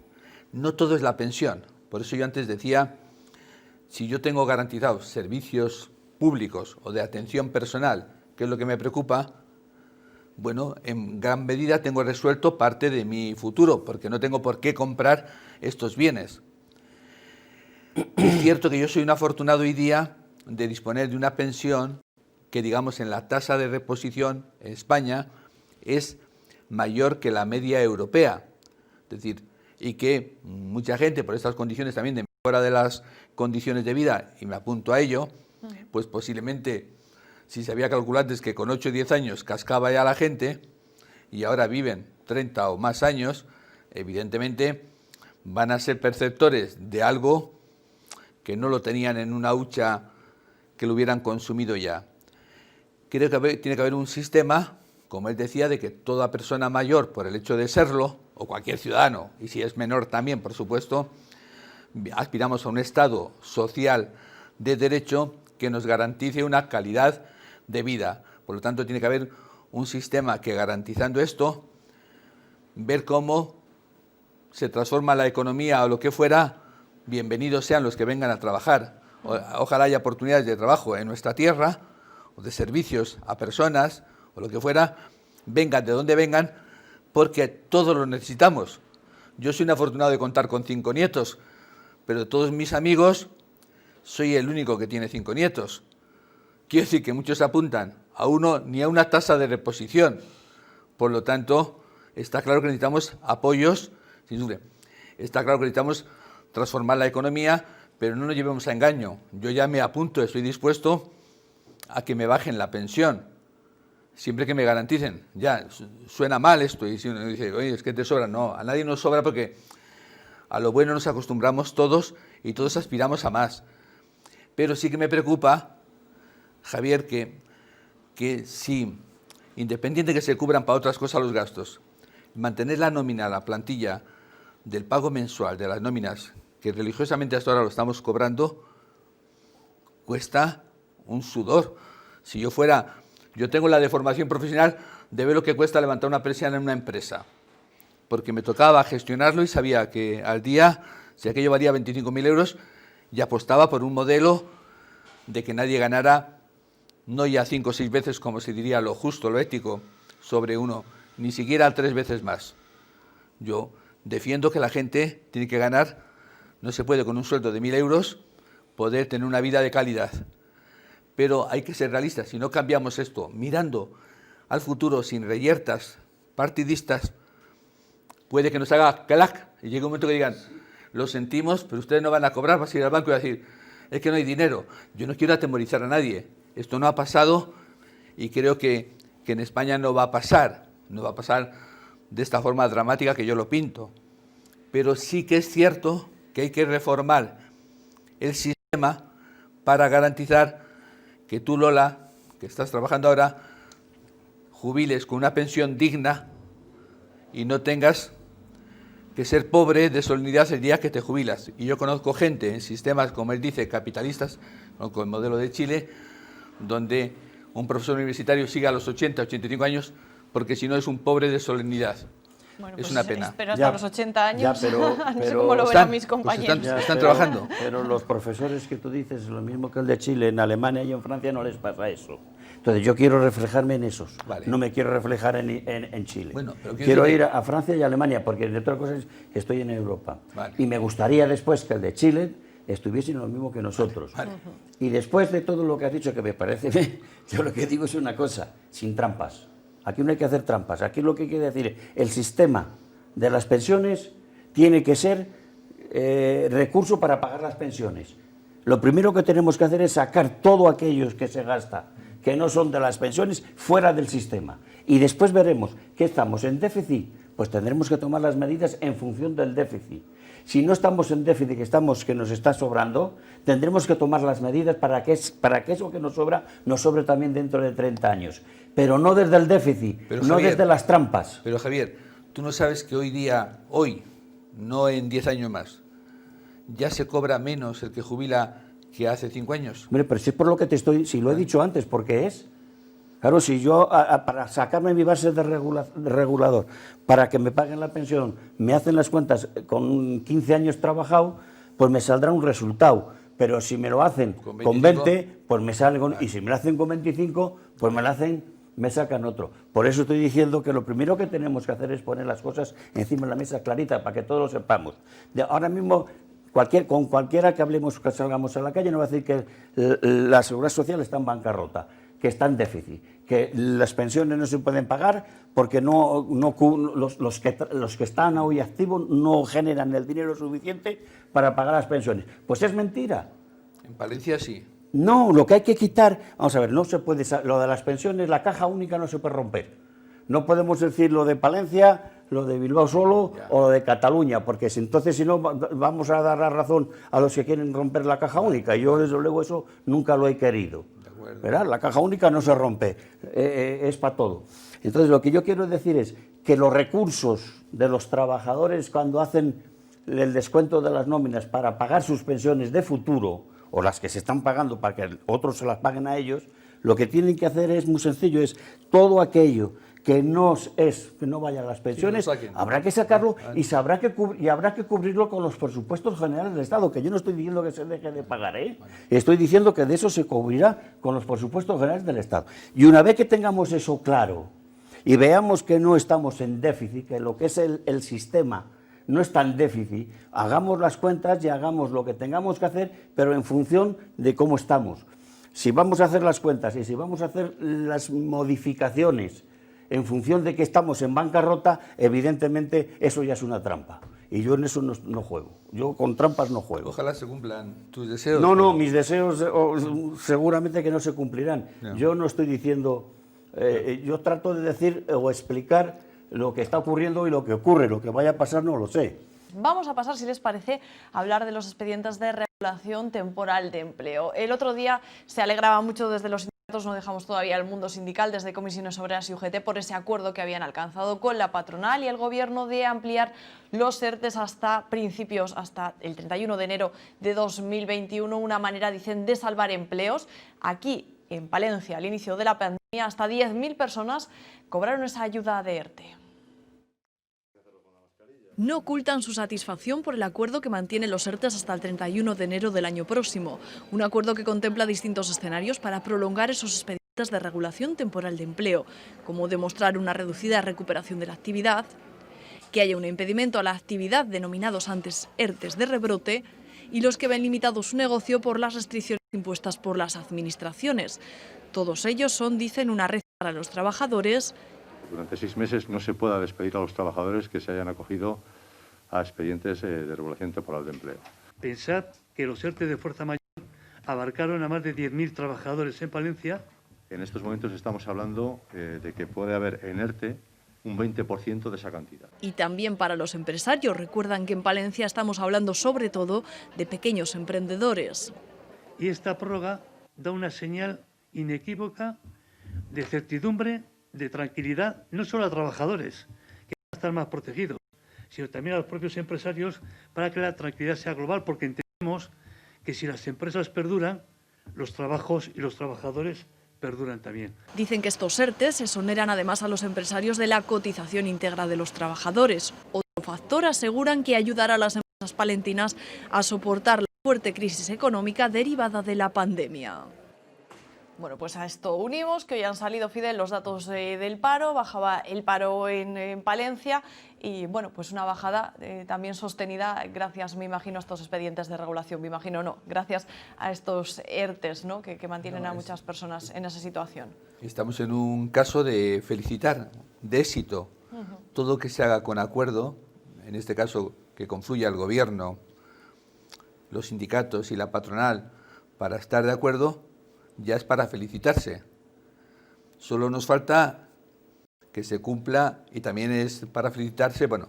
No todo es la pensión. Por eso yo antes decía, si yo tengo garantizados servicios públicos o de atención personal, que es lo que me preocupa, bueno, en gran medida tengo resuelto parte de mi futuro, porque no tengo por qué comprar estos bienes. Es cierto que yo soy un afortunado hoy día de disponer de una pensión que, digamos, en la tasa de reposición en España es mayor que la media europea. Es decir, y que mucha gente, por estas condiciones también de mejora de las condiciones de vida, y me apunto a ello, pues posiblemente, si se había calculado antes que con 8 o 10 años cascaba ya la gente, y ahora viven 30 o más años, evidentemente van a ser perceptores de algo que no lo tenían en una hucha que lo hubieran consumido ya. Creo que tiene que haber un sistema, como él decía, de que toda persona mayor, por el hecho de serlo, o cualquier ciudadano, y si es menor también, por supuesto, aspiramos a un Estado social de derecho que nos garantice una calidad de vida. Por lo tanto, tiene que haber un sistema que, garantizando esto, ver cómo se transforma la economía o lo que fuera, bienvenidos sean los que vengan a trabajar. Ojalá haya oportunidades de trabajo en nuestra tierra, o de servicios a personas, o lo que fuera, vengan de donde vengan, porque todos lo necesitamos. Yo soy un afortunado de contar con 5 nietos, pero de todos mis amigos soy el único que tiene 5 nietos. Quiero decir que muchos apuntan a uno ni a una tasa de reposición. Por lo tanto, está claro que necesitamos apoyos, sin duda. Está claro que necesitamos transformar la economía, pero no nos llevemos a engaño. Yo ya me apunto, estoy dispuesto a que me bajen la pensión, siempre que me garanticen. Ya, suena mal esto, y si uno dice, oye, es que te sobra. No, a nadie nos sobra porque a lo bueno nos acostumbramos todos y todos aspiramos a más. Pero sí que me preocupa, Javier, que si, independiente que se cubran para otras cosas los gastos, mantener la nómina, la plantilla del pago mensual de las nóminas, que religiosamente hasta ahora lo estamos cobrando, cuesta un sudor. Si yo tengo la deformación profesional de ver lo que cuesta levantar una persiana en una empresa, porque me tocaba gestionarlo y sabía que al día, si aquello valía 25.000 euros, y apostaba por un modelo de que nadie ganara, no ya 5 o 6 veces, como se diría lo justo, lo ético, sobre uno, ni siquiera 3 veces más. Yo defiendo que la gente tiene que ganar, no se puede con un sueldo de 1.000 euros poder tener una vida de calidad. Pero hay que ser realistas. Si no cambiamos esto mirando al futuro sin reyertas partidistas, puede que nos haga clac y llegue un momento que digan, lo sentimos, pero ustedes no van a cobrar, vas a ir al banco y vas a decir, es que no hay dinero. Yo no quiero atemorizar a nadie. Esto no ha pasado y creo que en España no va a pasar. No va a pasar de esta forma dramática que yo lo pinto. Pero sí que es cierto que hay que reformar el sistema para garantizar que tú, Lola, que estás trabajando ahora, jubiles con una pensión digna y no tengas que ser pobre de solemnidad el día que te jubilas. Y yo conozco gente en sistemas, como él dice, capitalistas, ¿no?, con el modelo de Chile, donde un profesor universitario sigue a los 80, 85 años, porque si no es un pobre de solemnidad. Bueno, es pues una pena. Espero hasta los 80 años, ya, pero no sé cómo lo verán mis compañeros. Están trabajando. Pero los profesores que tú dices, lo mismo que el de Chile, en Alemania y en Francia no les pasa eso. Entonces yo quiero reflejarme en esos, vale. No me quiero reflejar en Chile. Bueno, pero quiero ir a Francia y a Alemania, porque de otras cosas estoy en Europa. Vale. Y me gustaría después que el de Chile estuviesen lo mismo que nosotros. Vale. Y después de todo lo que has dicho, que me parece bien, yo lo que digo es una cosa, sin trampas. Aquí no hay que hacer trampas, aquí lo que hay que decir, el sistema de las pensiones tiene que ser recurso para pagar las pensiones. Lo primero que tenemos que hacer es sacar todo aquello que se gasta, que no son de las pensiones, fuera del sistema. Y después veremos que estamos en déficit, pues tendremos que tomar las medidas en función del déficit. Si no estamos en déficit, que nos está sobrando, tendremos que tomar las medidas para que eso que nos sobre también dentro de 30 años. Pero no desde el déficit, pero, no Javier, desde las trampas. Pero Javier, tú no sabes que hoy, no en 10 años más, ya se cobra menos el que jubila que hace 5 años. Hombre, pero si es por lo que te estoy, si lo he dicho antes, porque es. Claro, si yo, para sacarme mi base de regulador, para que me paguen la pensión, me hacen las cuentas con 15 años trabajado, pues me saldrá un resultado. Pero si me lo hacen con 20, pues me sale con... Y si me lo hacen con 25, pues me sacan otro. Por eso estoy diciendo que lo primero que tenemos que hacer es poner las cosas encima de la mesa clarita, para que todos lo sepamos. Ahora mismo, con cualquiera que hablemos, que salgamos a la calle, nos va a decir que la Seguridad Social está en bancarrota, que está en déficit, que las pensiones no se pueden pagar porque los que están hoy activos no generan el dinero suficiente para pagar las pensiones. Pues es mentira. En Palencia sí. No, lo que hay que quitar, vamos a ver, no se puede, lo de las pensiones, la caja única no se puede romper. No podemos decir lo de Palencia, lo de Bilbao solo o lo de Cataluña, porque entonces si no vamos a dar la razón a los que quieren romper la caja única, y yo desde luego eso nunca lo he querido, ¿verdad? La caja única no se rompe, es para todo. Entonces lo que yo quiero decir es que los recursos de los trabajadores cuando hacen el descuento de las nóminas para pagar sus pensiones de futuro, o las que se están pagando para que otros se las paguen a ellos, lo que tienen que hacer es muy sencillo, es todo aquello que no vayan las pensiones, habrá que sacarlo y habrá que cubrirlo con los presupuestos generales del Estado, que yo no estoy diciendo que se deje de pagar, estoy diciendo que de eso se cubrirá con los presupuestos generales del Estado. Y una vez que tengamos eso claro y veamos que no estamos en déficit, que lo que es el sistema no está en déficit, hagamos las cuentas y hagamos lo que tengamos que hacer, pero en función de cómo estamos. Si vamos a hacer las cuentas y si vamos a hacer las modificaciones en función de que estamos en bancarrota, evidentemente eso ya es una trampa. Y yo en eso no juego. Yo con trampas no juego. Ojalá se cumplan tus deseos. No, mis deseos seguramente que no se cumplirán. No. Yo no estoy diciendo... yo trato de decir o explicar lo que está ocurriendo y lo que ocurre. Lo que vaya a pasar no lo sé. Vamos a pasar, si les parece, a hablar de los expedientes de regulación temporal de empleo. El otro día se alegraba mucho desde los sindicatos, no dejamos todavía el mundo sindical, desde Comisiones Obreras y UGT, por ese acuerdo que habían alcanzado con la patronal y el gobierno de ampliar los ERTEs hasta el 31 de enero de 2021, una manera, dicen, de salvar empleos. Aquí, en Palencia, al inicio de la pandemia, hasta 10.000 personas cobraron esa ayuda de ERTE. No ocultan su satisfacción por el acuerdo que mantiene los ERTEs hasta el 31 de enero del año próximo. Un acuerdo que contempla distintos escenarios para prolongar esos expedientes de regulación temporal de empleo, como demostrar una reducida recuperación de la actividad, que haya un impedimento a la actividad denominados antes ERTEs de rebrote y los que ven limitado su negocio por las restricciones impuestas por las administraciones. Todos ellos son, dicen, una red para los trabajadores. Durante 6 meses no se pueda despedir a los trabajadores que se hayan acogido a expedientes de regulación temporal de empleo. Pensad que los ERTE de fuerza mayor abarcaron a más de 10.000 trabajadores en Palencia. En estos momentos estamos hablando de que puede haber en ERTE un 20% de esa cantidad. Y también para los empresarios. Recuerdan que en Palencia estamos hablando sobre todo de pequeños emprendedores. Y esta prórroga da una señal inequívoca de certidumbre, de tranquilidad, no solo a trabajadores, que van a estar más protegidos, sino también a los propios empresarios, para que la tranquilidad sea global, porque entendemos que si las empresas perduran, los trabajos y los trabajadores perduran también. Dicen que estos ERTEs exoneran además a los empresarios de la cotización íntegra de los trabajadores. Otro factor, aseguran, que ayudará a las empresas palentinas a soportar la fuerte crisis económica derivada de la pandemia. Bueno, pues a esto unimos que hoy han salido, Fidel, los datos del paro, bajaba el paro en Palencia y bueno, pues una bajada también sostenida gracias, me imagino, a estos expedientes de regulación, me imagino no, gracias a estos ERTEs, ¿no? que mantienen a muchas personas en esa situación. Estamos en un caso de felicitar, de éxito, todo que se haga con acuerdo, en este caso que confluya el gobierno, los sindicatos y la patronal para estar de acuerdo, ya es para felicitarse. Solo nos falta que se cumpla y también es para felicitarse, bueno,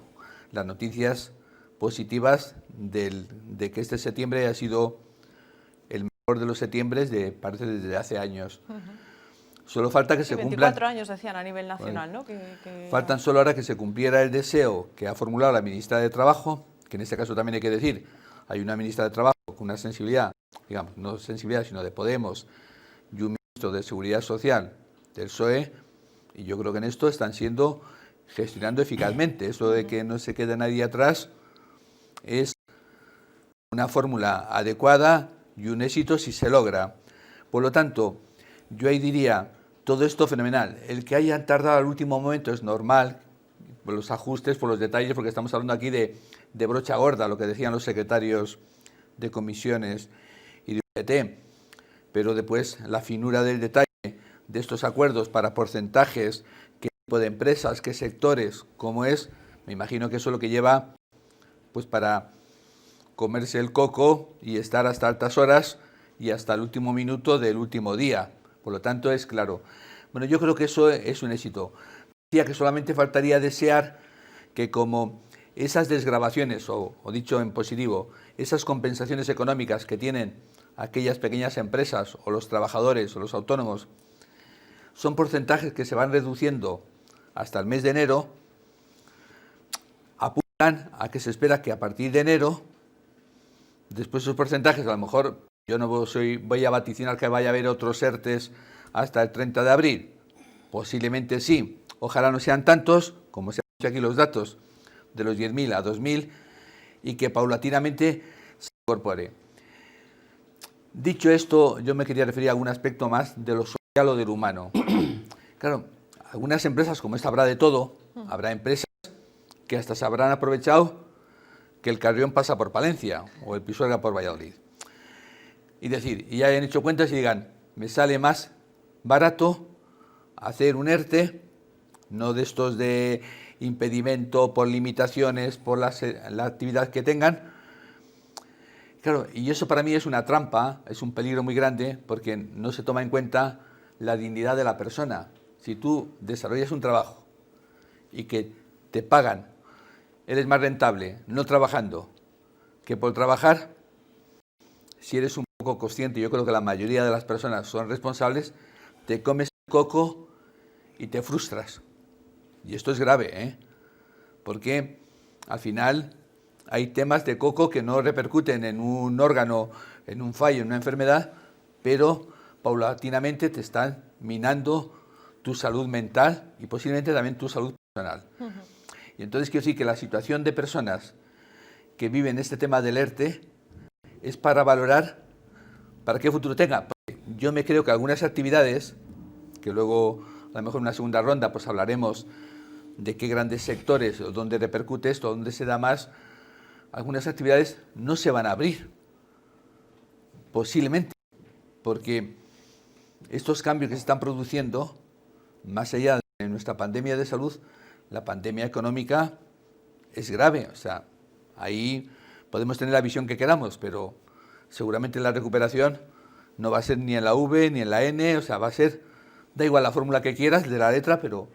las noticias positivas de que este septiembre ha sido el mejor de los septiembres parece desde hace años. Solo falta que se cumplan. 24 años decían a nivel nacional, bueno, ¿no? Faltan solo ahora que se cumpliera el deseo que ha formulado la ministra de Trabajo, que en este caso también hay que decir, hay una ministra de Trabajo con una sensibilidad, digamos, no sensibilidad, sino de Podemos, y un ministro de Seguridad Social del PSOE, y yo creo que en esto están gestionando eficazmente. Eso de que no se quede nadie atrás es una fórmula adecuada y un éxito si se logra. Por lo tanto, yo ahí diría, todo esto fenomenal. El que hayan tardado al último momento es normal, por los ajustes, por los detalles, porque estamos hablando aquí de brocha gorda, lo que decían los secretarios de comisiones y de UGT. Pero después la finura del detalle de estos acuerdos para porcentajes, qué tipo de empresas, qué sectores, cómo es, me imagino que eso es lo que lleva pues para comerse el coco y estar hasta altas horas y hasta el último minuto del último día. Por lo tanto, es claro. Bueno, yo creo que eso es un éxito. Decía que solamente faltaría desear que como esas desgravaciones, o dicho en positivo, esas compensaciones económicas que tienen aquellas pequeñas empresas o los trabajadores o los autónomos, son porcentajes que se van reduciendo hasta el mes de enero, apuntan a que se espera que a partir de enero, después esos porcentajes, a lo mejor yo no voy a vaticinar que vaya a haber otros ERTEs hasta el 30 de abril, posiblemente sí, ojalá no sean tantos, como se han dicho aquí los datos, de los 10.000 a 2.000, y que paulatinamente se incorpore. Dicho esto, yo me quería referir a algún aspecto más de lo social o del humano. Claro, algunas empresas, como esta, habrá de todo, habrá empresas que hasta se habrán aprovechado que el Carrión pasa por Palencia o el Pisuerga por Valladolid. Y decir, y ya hayan hecho cuentas y digan, me sale más barato hacer un ERTE, no de estos de impedimento por limitaciones, por la actividad que tengan. Claro, y eso para mí es una trampa, es un peligro muy grande, porque no se toma en cuenta la dignidad de la persona. Si tú desarrollas un trabajo y que te pagan, eres más rentable no trabajando que por trabajar, si eres un poco consciente, yo creo que la mayoría de las personas son responsables, te comes el coco y te frustras. Y esto es grave, ¿eh? Porque al final hay temas de coco que no repercuten en un órgano, en un fallo, en una enfermedad, pero paulatinamente te están minando tu salud mental y posiblemente también tu salud personal. Y entonces quiero decir que la situación de personas que viven este tema del ERTE es para valorar para qué futuro tenga. Porque yo me creo que algunas actividades, que luego a lo mejor en una segunda ronda pues hablaremos de qué grandes sectores, o dónde repercute esto, dónde se da más, algunas actividades no se van a abrir, posiblemente, porque estos cambios que se están produciendo, más allá de nuestra pandemia de salud, la pandemia económica es grave. O sea, ahí podemos tener la visión que queramos, pero seguramente la recuperación no va a ser ni en la V ni en la N, o sea, va a ser, da igual la fórmula que quieras de la letra, pero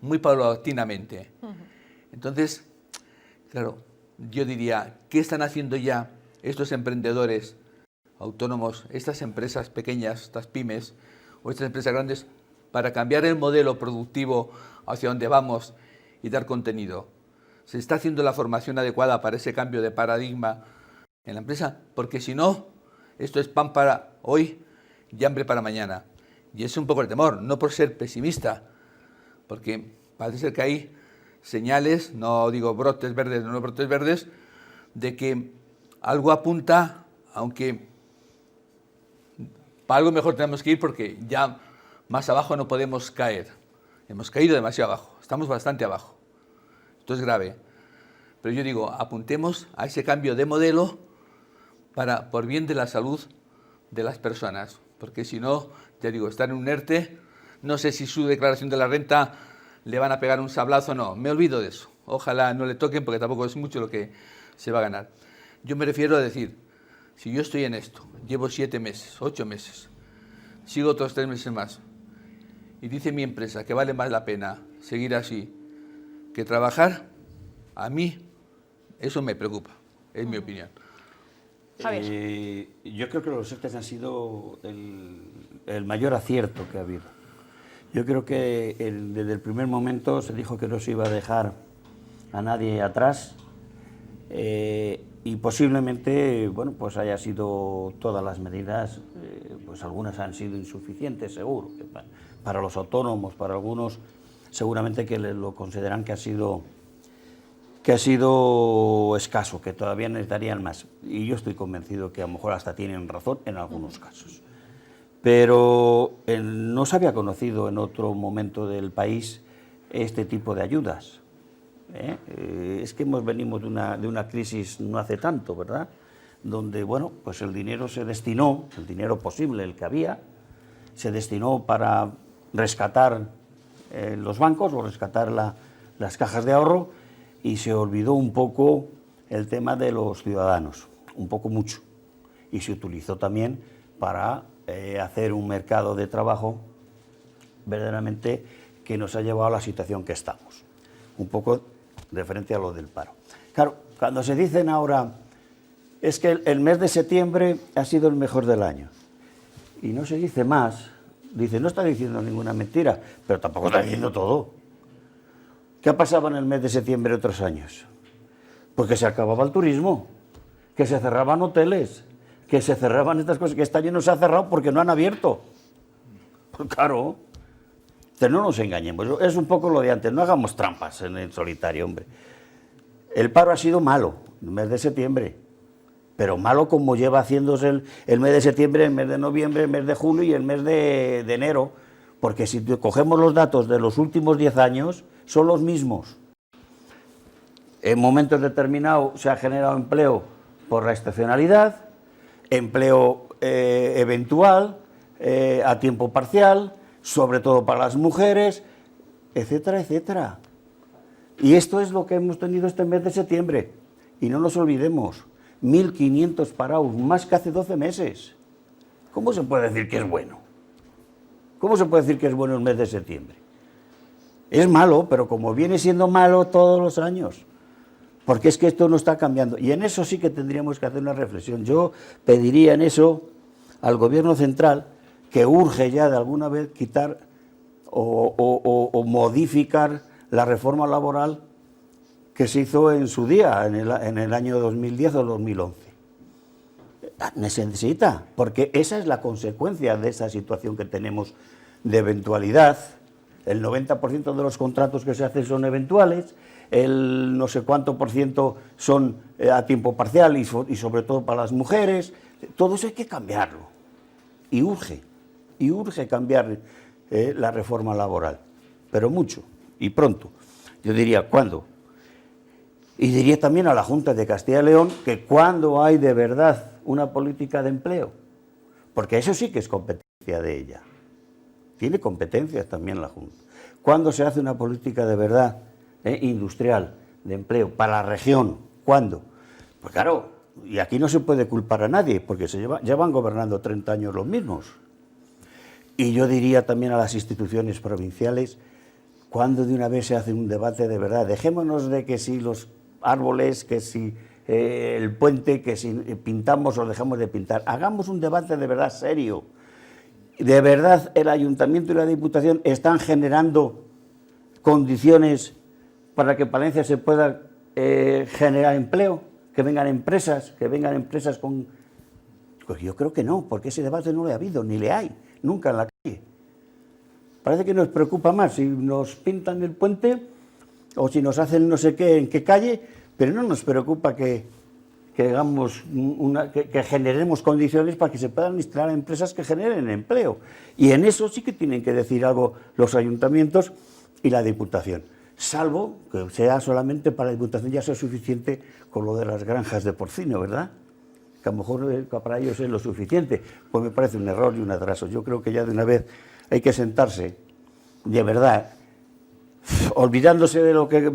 muy paulatinamente. Entonces, claro, yo diría, ¿qué están haciendo ya estos emprendedores autónomos, estas empresas pequeñas, estas pymes o estas empresas grandes para cambiar el modelo productivo hacia donde vamos y dar contenido? ¿Se está haciendo la formación adecuada para ese cambio de paradigma en la empresa? Porque si no, esto es pan para hoy y hambre para mañana. Y es un poco el temor, no por ser pesimista, porque parece ser que hay señales, no digo brotes verdes, no brotes verdes, de que algo apunta, aunque para algo mejor tenemos que ir porque ya más abajo no podemos caer. Hemos caído demasiado abajo, estamos bastante abajo. Esto es grave. Pero yo digo, apuntemos a ese cambio de modelo por bien de la salud de las personas. Porque si no, ya digo, estar en un ERTE, no sé si su declaración de la renta le van a pegar un sablazo o no. Me olvido de eso. Ojalá no le toquen porque tampoco es mucho lo que se va a ganar. Yo me refiero a decir, si yo estoy en esto, llevo 7 meses, 8 meses, sigo otros 3 meses más, y dice mi empresa que vale más la pena seguir así que trabajar, a mí eso me preocupa, es mi opinión. Yo creo que los ERTE han sido el mayor acierto que ha habido. Yo creo que desde el primer momento se dijo que no se iba a dejar a nadie atrás y posiblemente, bueno, pues haya sido todas las medidas, pues algunas han sido insuficientes, seguro, para los autónomos, para algunos seguramente que lo consideran que ha sido escaso, que todavía necesitarían más. Y yo estoy convencido que a lo mejor hasta tienen razón en algunos casos. Pero no se había conocido en otro momento del país este tipo de ayudas. Es que venimos de una crisis no hace tanto, ¿verdad? Donde, bueno, pues el dinero se destinó, el dinero posible, el que había, se destinó para rescatar los bancos o rescatar las cajas de ahorro, y se olvidó un poco el tema de los ciudadanos, un poco mucho, y se utilizó también para hacer un mercado de trabajo verdaderamente que nos ha llevado a la situación que estamos. un poco referente a lo del paro. Claro, cuando se dicen ahora, es que el mes de septiembre ha sido el mejor del año, y no se dice más, dice, no está diciendo ninguna mentira, pero tampoco está diciendo todo. ¿Qué pasaba en el mes de septiembre otros años? Pues que se acababa el turismo, que se cerraban hoteles, que se cerraban estas cosas, que este año no se ha cerrado porque no han abierto. Pues claro, pero no nos engañemos, es un poco lo de antes, no hagamos trampas en el solitario, hombre. El paro ha sido malo, el mes de septiembre, pero malo como lleva haciéndose el mes de septiembre, el mes de noviembre, el mes de julio y el mes de enero, porque si cogemos los datos de los últimos 10 años, son los mismos. En momentos determinados se ha generado empleo por la estacionalidad, empleo eventual, a tiempo parcial, sobre todo para las mujeres, etcétera, etcétera. Y esto es lo que hemos tenido este mes de septiembre. Y no nos olvidemos, 1.500 parados, más que hace 12 meses. ¿Cómo se puede decir que es bueno? ¿Cómo se puede decir que es bueno el mes de septiembre? Es malo, pero como viene siendo malo todos los años. Porque es que esto no está cambiando. Y en eso sí que tendríamos que hacer una reflexión. Yo pediría en eso al Gobierno central que urge ya de alguna vez quitar o modificar la reforma laboral que se hizo en su día, en el año 2010 o 2011. Se necesita, porque esa es la consecuencia de esa situación que tenemos de eventualidad. El 90% de los contratos que se hacen son eventuales, el no sé cuánto por ciento son a tiempo parcial y sobre todo para las mujeres. Todo eso hay que cambiarlo. Y urge cambiar la reforma laboral, pero mucho y pronto. Yo diría, ¿cuándo? Y diría también a la Junta de Castilla y León que cuándo hay de verdad una política de empleo, porque eso sí que es competencia de ella. Tiene competencias también la Junta. ¿Cuándo se hace una política de verdad industrial, de empleo, para la región? ¿Cuándo? Pues claro, y aquí no se puede culpar a nadie, porque ya van gobernando 30 años los mismos. Y yo diría también a las instituciones provinciales, ¿cuándo de una vez se hace un debate de verdad? Dejémonos de que si los árboles, que si el puente, que si pintamos o dejamos de pintar. Hagamos un debate de verdad serio. De verdad el Ayuntamiento y la Diputación están generando condiciones para que Palencia se pueda generar empleo, que vengan empresas con... Pues yo creo que no, porque ese debate no le ha habido, ni le hay, nunca en la calle. Parece que nos preocupa más si nos pintan el puente o si nos hacen no sé qué en qué calle, pero no nos preocupa que generemos condiciones para que se puedan instalar empresas que generen empleo. Y en eso sí que tienen que decir algo los ayuntamientos y la Diputación. Salvo que sea solamente para la Diputación ya sea suficiente con lo de las granjas de porcino, ¿verdad? Que a lo mejor para ellos es lo suficiente. Pues me parece un error y un atraso. Yo creo que ya de una vez hay que sentarse, de verdad, olvidándose de lo que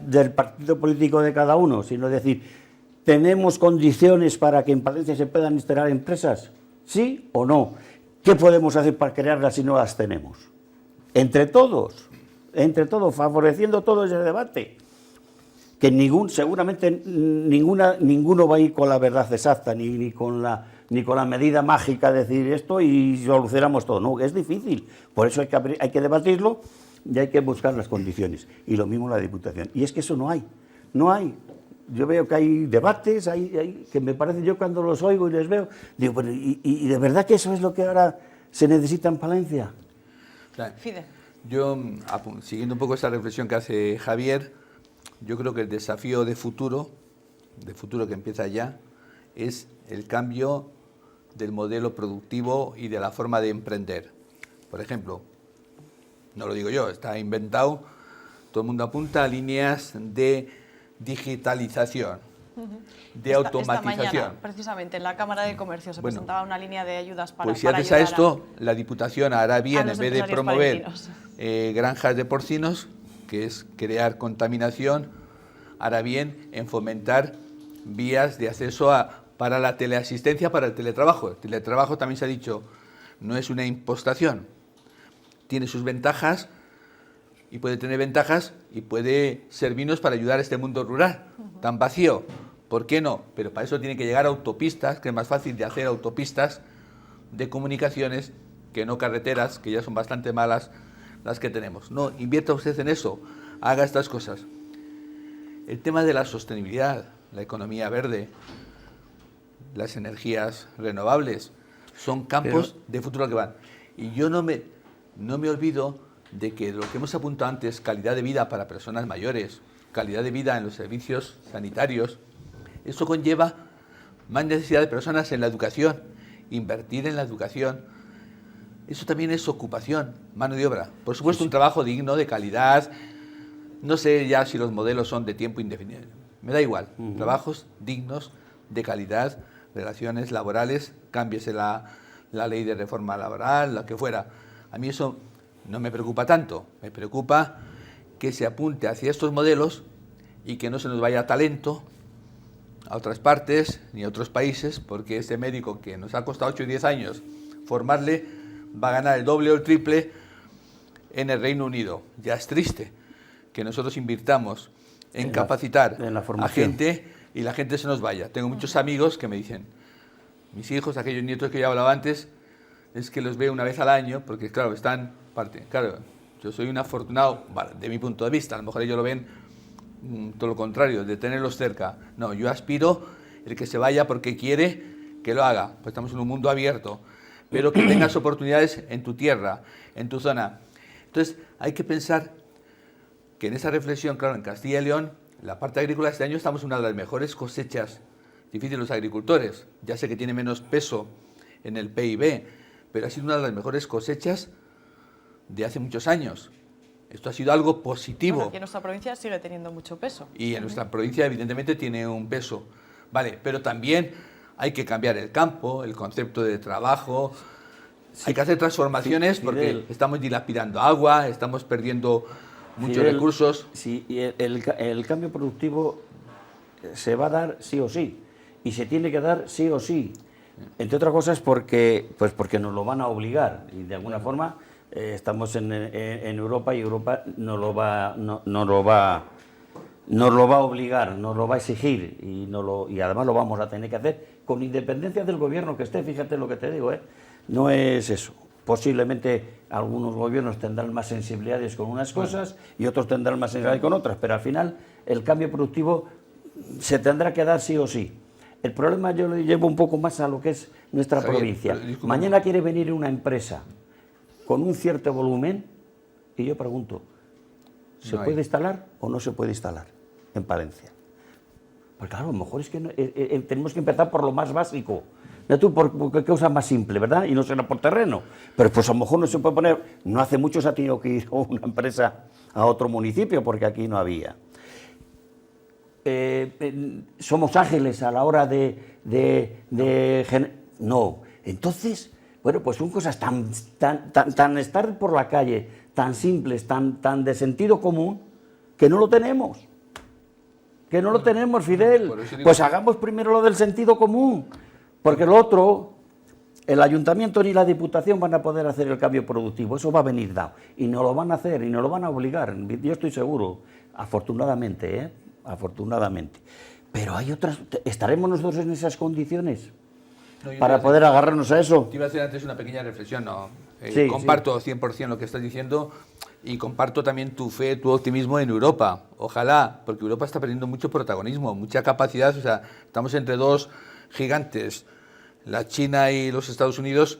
del partido político de cada uno, sino decir, ¿tenemos condiciones para que en Palencia se puedan instalar empresas? ¿Sí o no? ¿Qué podemos hacer para crearlas si no las tenemos? Entre todos, favoreciendo todo ese debate. Que seguramente ninguno va a ir con la verdad exacta, ni con la medida mágica de decir esto y solucionamos todo. No, es difícil. Por eso hay que debatirlo y hay que buscar las condiciones. Y lo mismo la Diputación. Y es que eso no hay. Yo veo que hay debates, que me parece, yo cuando los oigo y les veo, digo, bueno, ¿y de verdad que eso es lo que ahora se necesita en Palencia? Claro. Fide. Yo, siguiendo un poco esa reflexión que hace Javier, yo creo que el desafío de futuro que empieza ya, es el cambio del modelo productivo y de la forma de emprender. Por ejemplo, no lo digo yo, está inventado, todo el mundo apunta a líneas de digitalización, de automatización. Esta mañana, precisamente, en la Cámara de Comercio se presentaba una línea de ayudas para pues si haces a esto, la Diputación hará bien, en vez de promover granjas de porcinos, que es crear contaminación, hará bien en fomentar vías de acceso para la teleasistencia, para el teletrabajo. El teletrabajo, también se ha dicho, no es una impostación. Tiene sus ventajas, y puede tener ventajas y puede servirnos para ayudar a este mundo rural tan vacío. ¿Por qué no? Pero para eso tiene que llegar a autopistas, que es más fácil de hacer autopistas de comunicaciones que no carreteras, que ya son bastante malas las que tenemos. No, invierta usted en eso, haga estas cosas. El tema de la sostenibilidad, la economía verde, las energías renovables, son campos de futuro que van. Y yo no me olvido de que lo que hemos apuntado antes, calidad de vida para personas mayores, calidad de vida en los servicios sanitarios, eso conlleva más necesidad de personas en la educación, invertir en la educación. Eso también es ocupación, mano de obra. Por supuesto, un trabajo digno, de calidad. No sé ya si los modelos son de tiempo indefinido. Me da igual. Trabajos dignos, de calidad, relaciones laborales, cámbiese la ley de reforma laboral, lo que fuera. A mí eso no me preocupa tanto. Me preocupa que se apunte hacia estos modelos y que no se nos vaya talento a otras partes ni a otros países, porque este médico que nos ha costado 8 y 10 años formarle va a ganar el doble o el triple en el Reino Unido. Ya es triste que nosotros invirtamos en capacitar a gente y la gente se nos vaya. Tengo muchos amigos que me dicen, mis hijos, aquellos nietos que ya hablaba antes, es que los veo una vez al año, porque claro, claro, yo soy un afortunado, vale, de mi punto de vista, a lo mejor ellos lo ven todo lo contrario, de tenerlos cerca. No, yo aspiro el que se vaya porque quiere que lo haga, pues estamos en un mundo abierto, pero que tengas oportunidades en tu tierra, en tu zona. Entonces, hay que pensar que en esa reflexión, claro, en Castilla y León, la parte agrícola este año estamos en una de las mejores cosechas. Difícil los agricultores, ya sé que tiene menos peso en el PIB, pero ha sido una de las mejores cosechas de hace muchos años. Esto ha sido algo positivo. Bueno, aquí en nuestra provincia sigue teniendo mucho peso. Y en nuestra provincia evidentemente tiene un peso. Vale, pero también hay que cambiar el campo, el concepto de trabajo. Sí. Hay que hacer transformaciones porque estamos dilapidando agua, estamos perdiendo muchos recursos. Sí, y el cambio productivo se va a dar sí o sí, y se tiene que dar sí o sí. Entre otras cosas porque nos lo van a obligar, y de alguna forma estamos en Europa, y Europa nos lo va a obligar, nos lo va a exigir, y además lo vamos a tener que hacer con independencia del gobierno que esté. Fíjate lo que te digo, no es eso. Posiblemente algunos gobiernos tendrán más sensibilidades con unas cosas y otros tendrán más sensibilidades con otras, pero al final el cambio productivo se tendrá que dar sí o sí. El problema yo lo llevo un poco más a lo que es nuestra provincia. Mañana quiere venir una empresa con un cierto volumen y yo pregunto, ¿se puede instalar o no se puede instalar en Palencia? Pues claro, a lo mejor es que tenemos que empezar por lo más básico. Ya tú, por cosa más simple, ¿verdad? Y no será por terreno. Pero pues a lo mejor no se puede poner. No hace mucho se ha tenido que ir una empresa a otro municipio porque aquí no había. Somos ágiles a la hora no. Entonces, bueno, pues son cosas tan estar por la calle, tan simples, tan de sentido común, que no lo tenemos. Que no lo tenemos, Fidel. Pues hagamos primero lo del sentido común. Porque lo otro, el ayuntamiento ni la diputación van a poder hacer el cambio productivo, eso va a venir dado, y nos lo van a hacer, y nos lo van a obligar, yo estoy seguro, afortunadamente, afortunadamente. Pero hay otras, ¿estaremos nosotros en esas condiciones para poder agarrarnos a eso? Te iba a hacer antes una pequeña reflexión, Sí, comparto 100% lo que estás diciendo, y comparto también tu fe, tu optimismo en Europa, ojalá, porque Europa está perdiendo mucho protagonismo, mucha capacidad, o sea, estamos entre dos gigantes, la China y los Estados Unidos,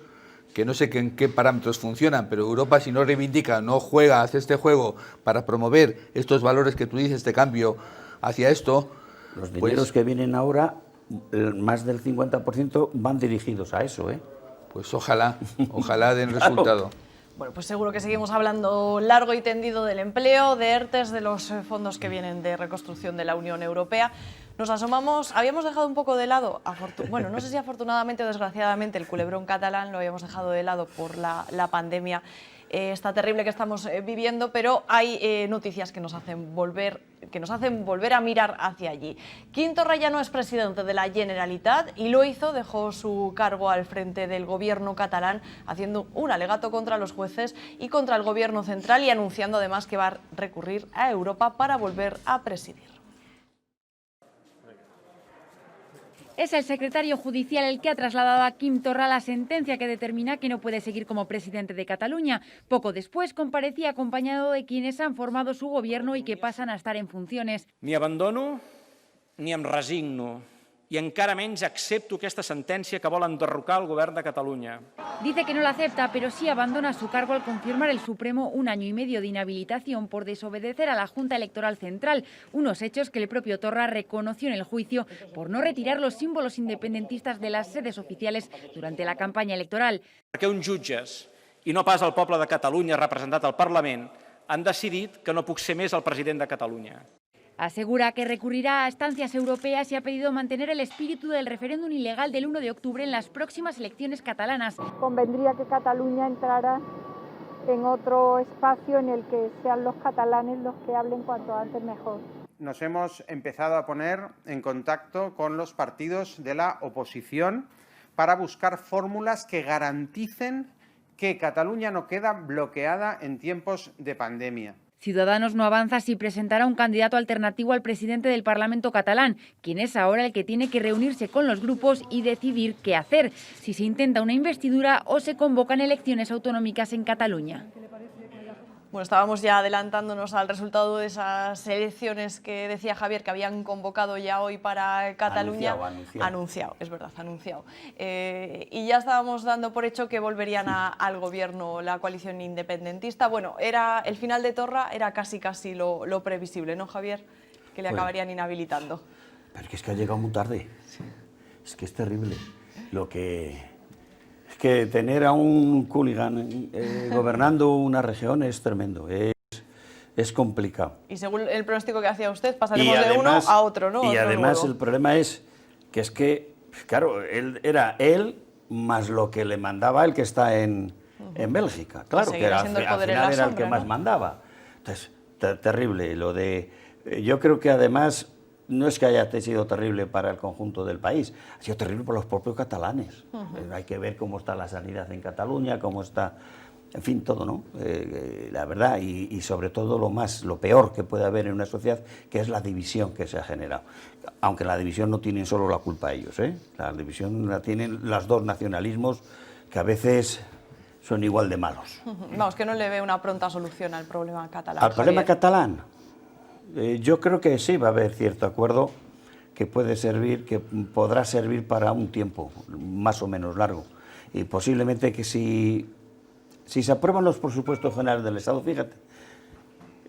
que no sé en qué parámetros funcionan, pero Europa, si no reivindica, no juega, hace este juego para promover estos valores que tú dices, este cambio hacia esto. Los dineros que vienen ahora, más del 50% van dirigidos a eso, Pues ojalá den resultado. Bueno, pues seguro que seguimos hablando largo y tendido del empleo, de ERTEs, de los fondos que vienen de reconstrucción de la Unión Europea. Nos asomamos, habíamos dejado un poco de lado, bueno, no sé si afortunadamente o desgraciadamente, el culebrón catalán lo habíamos dejado de lado por la pandemia. esta terrible que estamos viviendo, pero hay noticias que nos hacen volver a mirar hacia allí. Quim Torra ya no es presidente de la Generalitat y lo hizo, dejó su cargo al frente del gobierno catalán, haciendo un alegato contra los jueces y contra el gobierno central y anunciando además que va a recurrir a Europa para volver a presidir. Es el secretario judicial el que ha trasladado a Quim Torra la sentencia que determina que no puede seguir como presidente de Cataluña. Poco después comparecía acompañado de quienes han formado su gobierno y que pasan a estar en funciones. Ni abandono ni em resigno i encara menys accepto aquesta sentència que vol enderrocar el govern de Catalunya. Dice que no la acepta, pero sí abandona su cargo al confirmar el Supremo 1 año y medio de inhabilitación por desobedecer a la Junta Electoral Central, unos hechos que el propio Torra reconoció en el juicio por no retirar los símbolos independentistas de las sedes oficiales durante la campaña electoral. Perquè uns jutges, i no pas el poble de Catalunya representat al Parlament, han decidit que no puc ser més el president de Catalunya. Asegura que recurrirá a instancias europeas y ha pedido mantener el espíritu del referéndum ilegal del 1 de octubre en las próximas elecciones catalanas. Convendría que Cataluña entrara en otro espacio en el que sean los catalanes los que hablen cuanto antes mejor. Nos hemos empezado a poner en contacto con los partidos de la oposición para buscar fórmulas que garanticen que Cataluña no queda bloqueada en tiempos de pandemia. Ciudadanos no avanza si presentará un candidato alternativo al presidente del Parlamento catalán, quien es ahora el que tiene que reunirse con los grupos y decidir qué hacer, si se intenta una investidura o se convocan elecciones autonómicas en Cataluña. Bueno, estábamos ya adelantándonos al resultado de esas elecciones que decía Javier que habían convocado ya hoy para Cataluña. Anunciado, es verdad, anunciado. Y ya estábamos dando por hecho que volverían al gobierno la coalición independentista. Bueno, el final de Torra era casi lo previsible, ¿no, Javier? Que le acabarían inhabilitando. Pero es que ha llegado muy tarde. Es que es terrible. Es que tener a un hooligan gobernando una región es tremendo, es complicado. Y según el pronóstico que hacía usted, pasaremos de uno a otro, ¿no? Y además el problema es que, claro, era él más lo que le mandaba el que está en Bélgica. Claro, que al final era el que más mandaba. Entonces, terrible. Yo creo que además no es que haya sido terrible para el conjunto del país, ha sido terrible para los propios catalanes. Hay que ver cómo está la sanidad en Cataluña, cómo está, en fin, todo, ¿no? La verdad, y sobre todo lo peor que puede haber en una sociedad, que es la división que se ha generado. Aunque la división no tienen solo la culpa ellos, la división la tienen los dos nacionalismos que a veces son igual de malos. Vamos, que no le ve una pronta solución al problema catalán. ¿Al problema catalán? Yo creo que sí va a haber cierto acuerdo que podrá servir para un tiempo más o menos largo. Y posiblemente que si se aprueban los presupuestos generales del Estado, fíjate,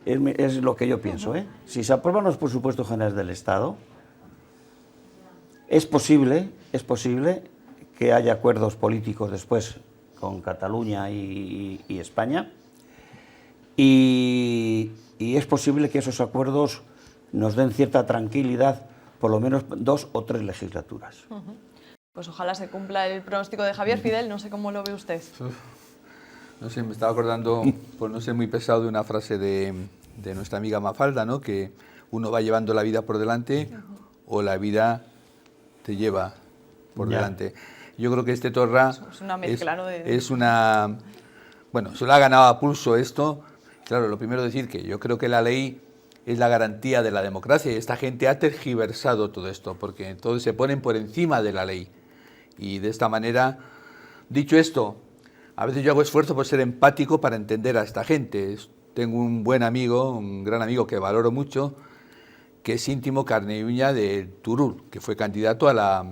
es lo que yo pienso, si se aprueban los presupuestos generales del Estado, es posible que haya acuerdos políticos después con Cataluña y España, y es posible que esos acuerdos nos den cierta tranquilidad, por lo menos 2 o 3 legislaturas. Pues ojalá se cumpla el pronóstico de Javier. Fidel, no sé cómo lo ve usted. No sé, me estaba acordando, por no ser muy pesado, de una frase de nuestra amiga Mafalda, ¿no? Que uno va llevando la vida por delante o la vida te lleva por delante. Yo creo que este Torra es una mezcla, ¿no? Bueno, se lo ha ganado a pulso esto. Claro, lo primero decir que yo creo que la ley es la garantía de la democracia y esta gente ha tergiversado todo esto porque todos se ponen por encima de la ley. Y de esta manera, dicho esto, a veces yo hago esfuerzo por ser empático para entender a esta gente. Tengo un buen amigo, un gran amigo que valoro mucho, que es íntimo carne y uña de Turull, que fue candidato a la...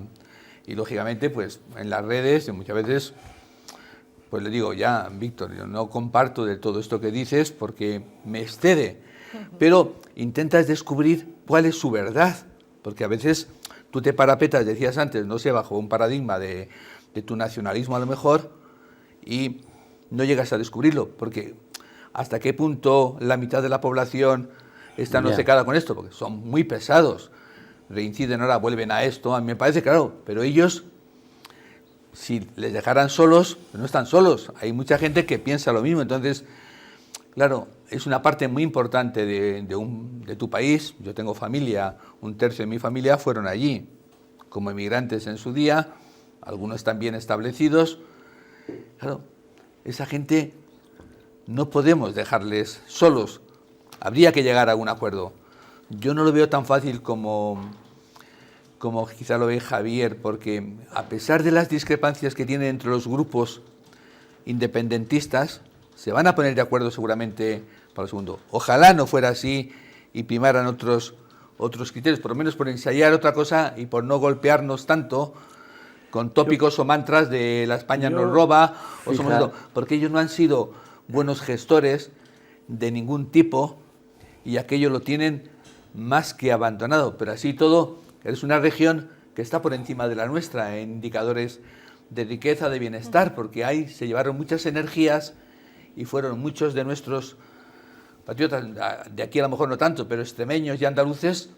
Y lógicamente, pues en las redes muchas veces... Pues le digo, ya, Víctor, yo no comparto del todo esto que dices porque me excede, pero intentas descubrir cuál es su verdad, porque a veces tú te parapetas, decías antes, no sé, bajo un paradigma de tu nacionalismo a lo mejor, y no llegas a descubrirlo, porque hasta qué punto la mitad de la población está no secada con esto, porque son muy pesados, reinciden ahora, vuelven a esto, a mí me parece claro, pero ellos si les dejaran solos, no están solos, hay mucha gente que piensa lo mismo, entonces, claro, es una parte muy importante de tu país. Yo tengo familia, 1/3 de mi familia fueron allí, como emigrantes en su día, algunos están bien establecidos. Claro, esa gente no podemos dejarles solos, habría que llegar a un acuerdo. Yo no lo veo tan fácil como quizá lo ve Javier, porque a pesar de las discrepancias que tiene entre los grupos independentistas, se van a poner de acuerdo seguramente para el segundo. Ojalá no fuera así y primaran otros criterios, por lo menos por ensayar otra cosa y por no golpearnos tanto con tópicos o mantras de la España nos roba, o somos esto, porque ellos no han sido buenos gestores de ningún tipo y aquello lo tienen más que abandonado, pero así todo es una región que está por encima de la nuestra en indicadores de riqueza, de bienestar, porque ahí se llevaron muchas energías y fueron muchos de nuestros patriotas, de aquí a lo mejor no tanto, pero extremeños y andaluces,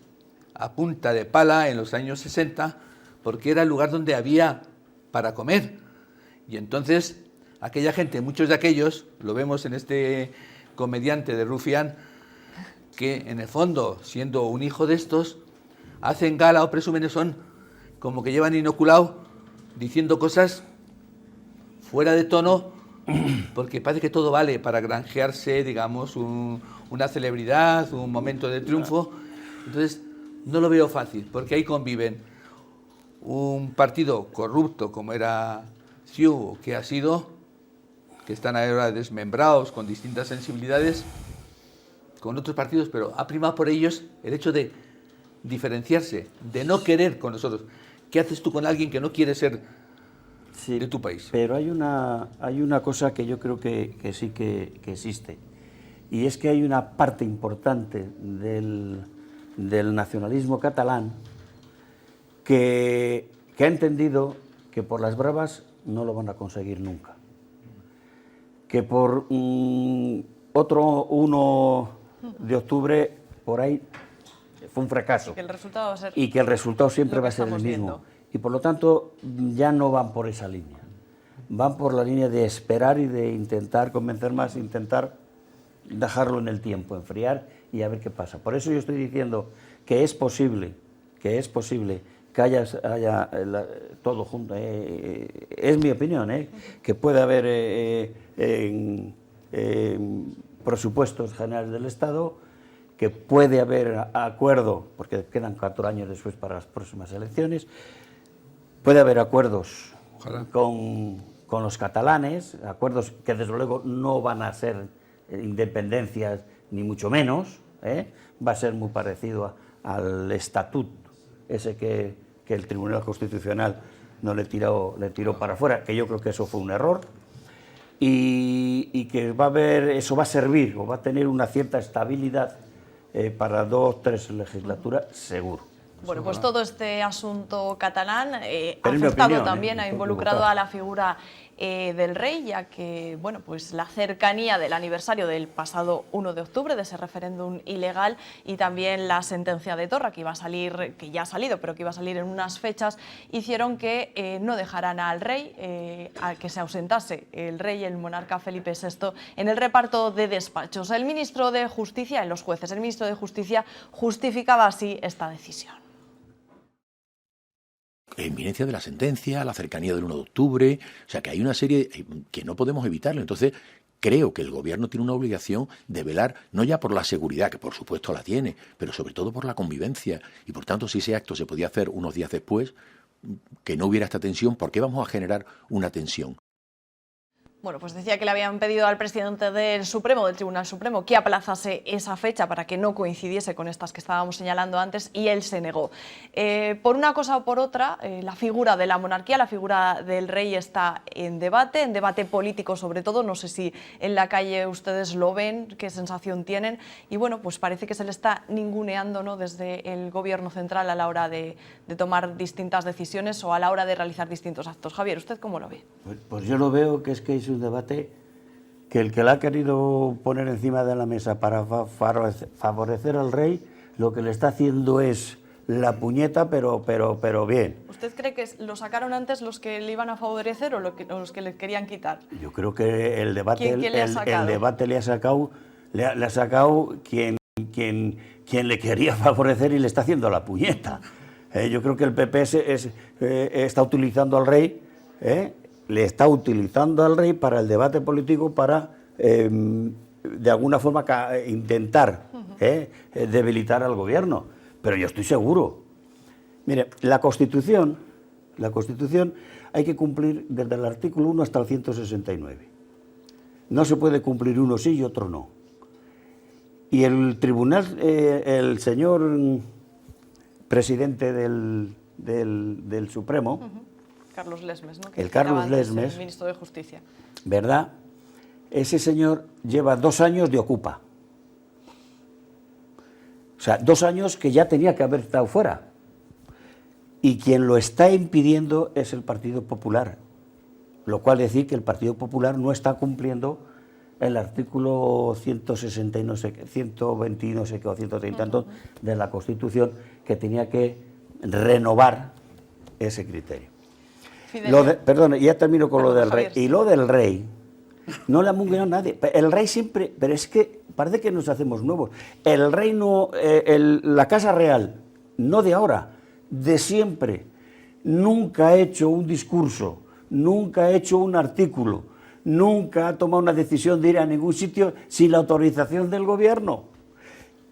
a punta de pala en los años 60, porque era el lugar donde había para comer. Y entonces, aquella gente, muchos de aquellos, lo vemos en este comediante de Rufián, que en el fondo, siendo un hijo de estos, hacen gala o presumen, son como que llevan inoculado diciendo cosas fuera de tono, porque parece que todo vale para granjearse, digamos, una celebridad, un momento de triunfo. Entonces, no lo veo fácil, porque ahí conviven un partido corrupto como era CiU, que ha sido, que están ahora desmembrados con distintas sensibilidades, con otros partidos, pero ha primado por ellos el hecho de diferenciarse, de no querer con nosotros. ¿Qué haces tú con alguien que no quiere ser de tu país? Pero hay una cosa que yo creo que sí que existe, y es que hay una parte importante del nacionalismo catalán que ha entendido que por las bravas no lo van a conseguir nunca, que por otro 1 de octubre por ahí fue un fracaso y que el resultado siempre va a ser el mismo. Y por lo tanto ya no van por esa línea, van por la línea de esperar y de intentar convencer más, intentar dejarlo en el tiempo, enfriar y a ver qué pasa. Por eso yo estoy diciendo que es posible que haya todo junto, es mi opinión, que puede haber presupuestos generales del Estado, que puede haber acuerdo, porque quedan 4 años después para las próximas elecciones, puede haber acuerdos con los catalanes, acuerdos que desde luego no van a ser independencias ni mucho menos, va a ser muy parecido al estatut ese que el Tribunal Constitucional no le tiró para afuera, que yo creo que eso fue un error, y que eso va a servir o va a tener una cierta estabilidad para 2 o 3 legislaturas, seguro. Bueno, pues todo este asunto catalán ha afectado también, ha involucrado a la figura del rey, ya que bueno, pues la cercanía del aniversario del pasado 1 de octubre, de ese referéndum ilegal, y también la sentencia de Torra, que iba a salir, que ya ha salido, pero que iba a salir en unas fechas, hicieron que no dejaran al rey, a que se ausentase el rey, el monarca Felipe VI, en el reparto de despachos. El ministro de Justicia, los jueces, el ministro de Justicia justificaba así esta decisión. La inminencia de la sentencia, la cercanía del 1 de octubre, o sea que hay una serie que no podemos evitarlo. Entonces, creo que el Gobierno tiene una obligación de velar no ya por la seguridad, que por supuesto la tiene, pero sobre todo por la convivencia. Y por tanto, si ese acto se podía hacer unos días después, que no hubiera esta tensión, ¿por qué vamos a generar una tensión? Bueno, pues decía que le habían pedido al presidente del Tribunal Supremo, que aplazase esa fecha para que no coincidiese con estas que estábamos señalando antes, y él se negó. Por una cosa o por otra, la figura de la monarquía, la figura del rey está en debate político sobre todo. No sé si en la calle ustedes lo ven, qué sensación tienen, y bueno, pues parece que se le está ninguneando, ¿no?, desde el gobierno central a la hora de tomar distintas decisiones o a la hora de realizar distintos actos. Javier, ¿usted cómo lo ve? Pues yo lo veo que es un debate que el que la ha querido poner encima de la mesa para favorecer al rey, lo que le está haciendo es la puñeta, pero bien. ¿Usted cree que lo sacaron antes los que le iban a favorecer o los que le querían quitar? Yo creo que el debate, ¿Quién le ha sacado? el debate le ha sacado quien le quería favorecer y le está haciendo la puñeta. Yo creo que el PP está utilizando al rey, le está utilizando al rey para el debate político, para de alguna forma intentar debilitar al gobierno. Pero yo estoy seguro. Mire, la Constitución hay que cumplir desde el artículo 1 hasta el 169. No se puede cumplir uno sí y otro no. Y el tribunal, el señor presidente del Supremo, Carlos Lesmes, ¿no? El Carlos Lesmes, el ministro de Justicia. ¿Verdad? Ese señor lleva 2 años de ocupa. O sea, 2 años que ya tenía que haber estado fuera. Y quien lo está impidiendo es el Partido Popular. Lo cual decir que el Partido Popular no está cumpliendo el artículo 160 y no sé, 120 y no sé qué, o 130 de la Constitución, que tenía que renovar ese criterio. Perdón, ya termino con lo del rey. Y lo del rey, no le ha mungueado nadie. El rey siempre, pero es que parece que nos hacemos nuevos. El rey no, la Casa Real, no de ahora, de siempre, nunca ha hecho un discurso, nunca ha hecho un artículo, nunca ha tomado una decisión de ir a ningún sitio sin la autorización del gobierno.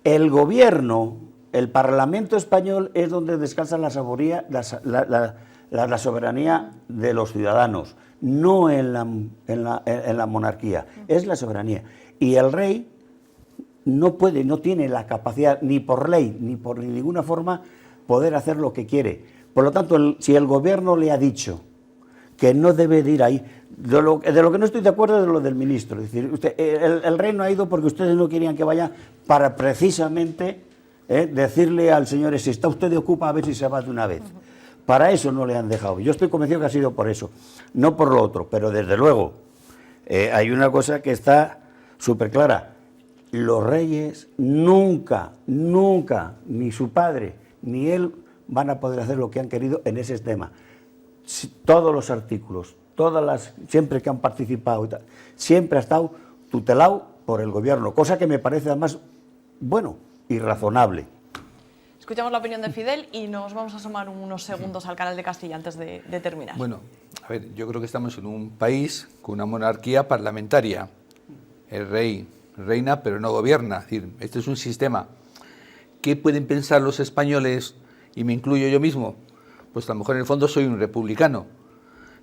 El gobierno, el Parlamento español, es donde descansa la soberanía de los ciudadanos, no en la monarquía, es la soberanía. Y el rey no puede, no tiene la capacidad, ni por ley, ni por ninguna forma, poder hacer lo que quiere. Por lo tanto, si el gobierno le ha dicho que no debe de ir ahí, de lo que no estoy de acuerdo es de lo del ministro. Es decir, el rey no ha ido porque ustedes no querían que vaya para precisamente decirle al señor, si está usted de ocupa, a ver si se va de una vez. Para eso no le han dejado. Yo estoy convencido que ha sido por eso, no por lo otro. Pero desde luego, hay una cosa que está súper clara. Los reyes nunca, ni su padre, ni él, van a poder hacer lo que han querido en ese tema. Todos los artículos, siempre que han participado, siempre ha estado tutelado por el gobierno, cosa que me parece además bueno y razonable. Escuchamos la opinión de Fidel y nos vamos a asomar unos segundos al canal de Castilla antes de terminar. Bueno, a ver, yo creo que estamos en un país con una monarquía parlamentaria. El rey reina, pero no gobierna. Es decir, este es un sistema. ¿Qué pueden pensar los españoles, y me incluyo yo mismo? Pues a lo mejor en el fondo soy un republicano,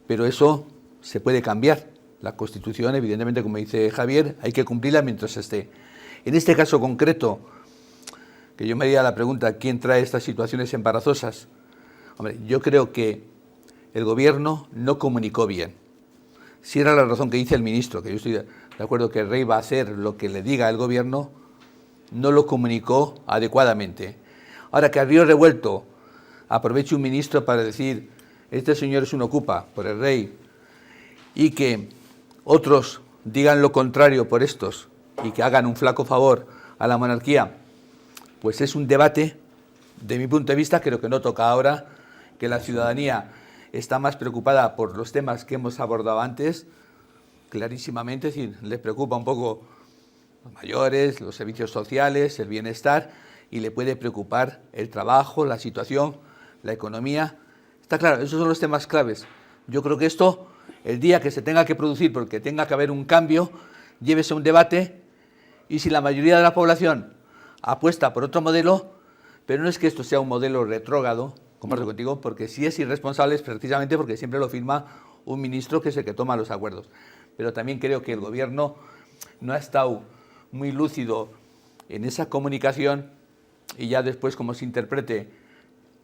pero eso se puede cambiar. La Constitución, evidentemente, como dice Javier, hay que cumplirla mientras esté. En este caso concreto, que yo me haría la pregunta, ¿quién trae estas situaciones embarazosas? Hombre, yo creo que el gobierno no comunicó bien. Si era la razón que dice el ministro, que yo estoy de acuerdo que el rey va a hacer lo que le diga el gobierno, no lo comunicó adecuadamente. Ahora que a río revuelto aproveche un ministro para decir, este señor es un ocupa por el rey, y que otros digan lo contrario por estos y que hagan un flaco favor a la monarquía, pues es un debate, de mi punto de vista, creo que no toca ahora, que la ciudadanía está más preocupada por los temas que hemos abordado antes, clarísimamente, es decir, les preocupa un poco los mayores, los servicios sociales, el bienestar, y le puede preocupar el trabajo, la situación, la economía. Está claro, esos son los temas claves. Yo creo que esto, el día que se tenga que producir, porque tenga que haber un cambio, llévese a un debate, y si la mayoría de la población apuesta por otro modelo, pero no es que esto sea un modelo retrógrado, comparto contigo, porque si es irresponsable es precisamente porque siempre lo firma un ministro que es el que toma los acuerdos. Pero también creo que el gobierno no ha estado muy lúcido en esa comunicación, y ya después como se interprete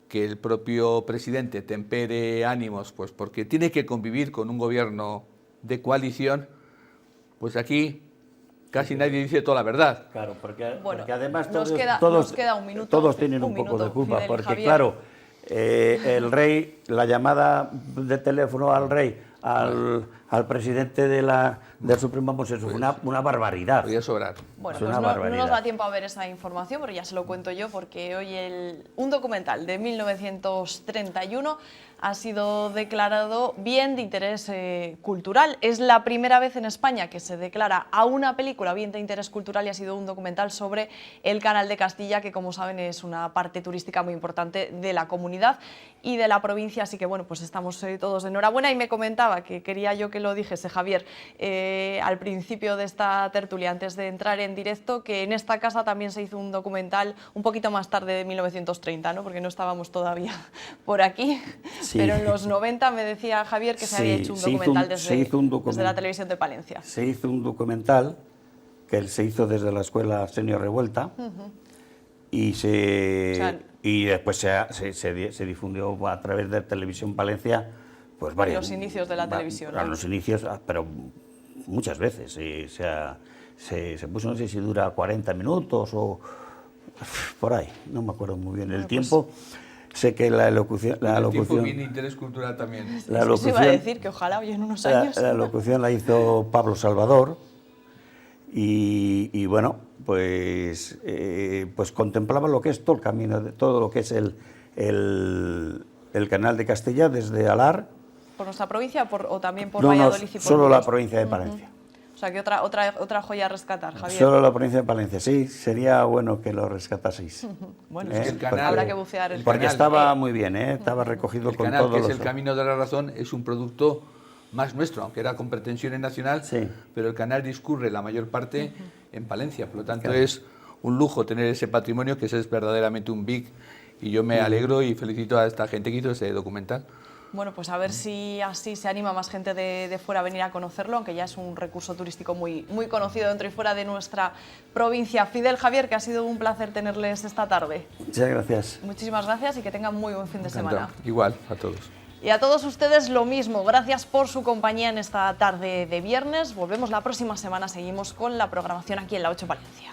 que el propio presidente tempere ánimos, pues porque tiene que convivir con un gobierno de coalición, pues aquí casi nadie dice toda la verdad. Claro, porque Bueno, además nos queda un minuto. Todos tienen un poco de culpa, Fidel, porque Javier. claro, el rey, la llamada de teléfono al rey, a al presidente del Supremo, pues es una barbaridad. Podría sobrar. Bueno, Es pues una no barbaridad. nos da tiempo a ver esa información, pero ya se lo cuento yo, porque hoy un documental de 1931 ha sido declarado bien de interés cultural. Es la primera vez en España que se declara a una película bien de interés cultural y ha sido un documental sobre el Canal de Castilla, que como saben es una parte turística muy importante de la comunidad y de la provincia, así que bueno, pues estamos todos de enhorabuena. Y me comentaba que quería yo que lo dijese Javier al principio de esta tertulia, antes de entrar en directo, que en esta casa también se hizo un documental un poquito más tarde de 1930, ¿no? Porque no estábamos todavía por aquí. Sí. Pero en los 90 me decía Javier que se había hecho un documental desde la televisión de Palencia. Se hizo un documental que se hizo desde la Escuela Senior Revuelta y después se difundió a través de Televisión Palencia, pues varios. Los inicios de la televisión. A los inicios, pero muchas veces. Se puso, no sé si dura 40 minutos o por ahí, no me acuerdo muy bien el tiempo. Sé que la locución... El tiempo viene interés cultural también. La locución, iba a decir que ojalá hoy en unos años. La locución la hizo Pablo Salvador y bueno, pues contemplaba lo que es todo el camino, todo lo que es el Canal de Castilla desde Alar. ¿Por nuestra provincia o también por No, Valladolid y por solo Burgos? la provincia de Palencia. O sea, que otra joya a rescatar, Javier. Solo la provincia de Palencia, sí, sería bueno que lo rescataseis. Bueno, es que el canal, habrá que bucear el porque canal. estaba muy bien, estaba recogido el con canal, todos que es los... el Camino de la Razón, es un producto más nuestro, aunque era con pretensiones nacional, pero el canal discurre la mayor parte en Palencia, por lo tanto es un lujo tener ese patrimonio, que es verdaderamente un BIC, y yo me alegro y felicito a esta gente que hizo ese documental. Bueno, pues a ver si así se anima más gente de fuera a venir a conocerlo, aunque ya es un recurso turístico muy conocido dentro y fuera de nuestra provincia. Fidel, Javier, que ha sido un placer tenerles esta tarde. Muchas gracias. Muchísimas gracias y que tengan muy buen fin de semana. Igual, a todos. Y a todos ustedes lo mismo. Gracias por su compañía en esta tarde de viernes. Volvemos la próxima semana. Seguimos con la programación aquí en La 8 Palencia.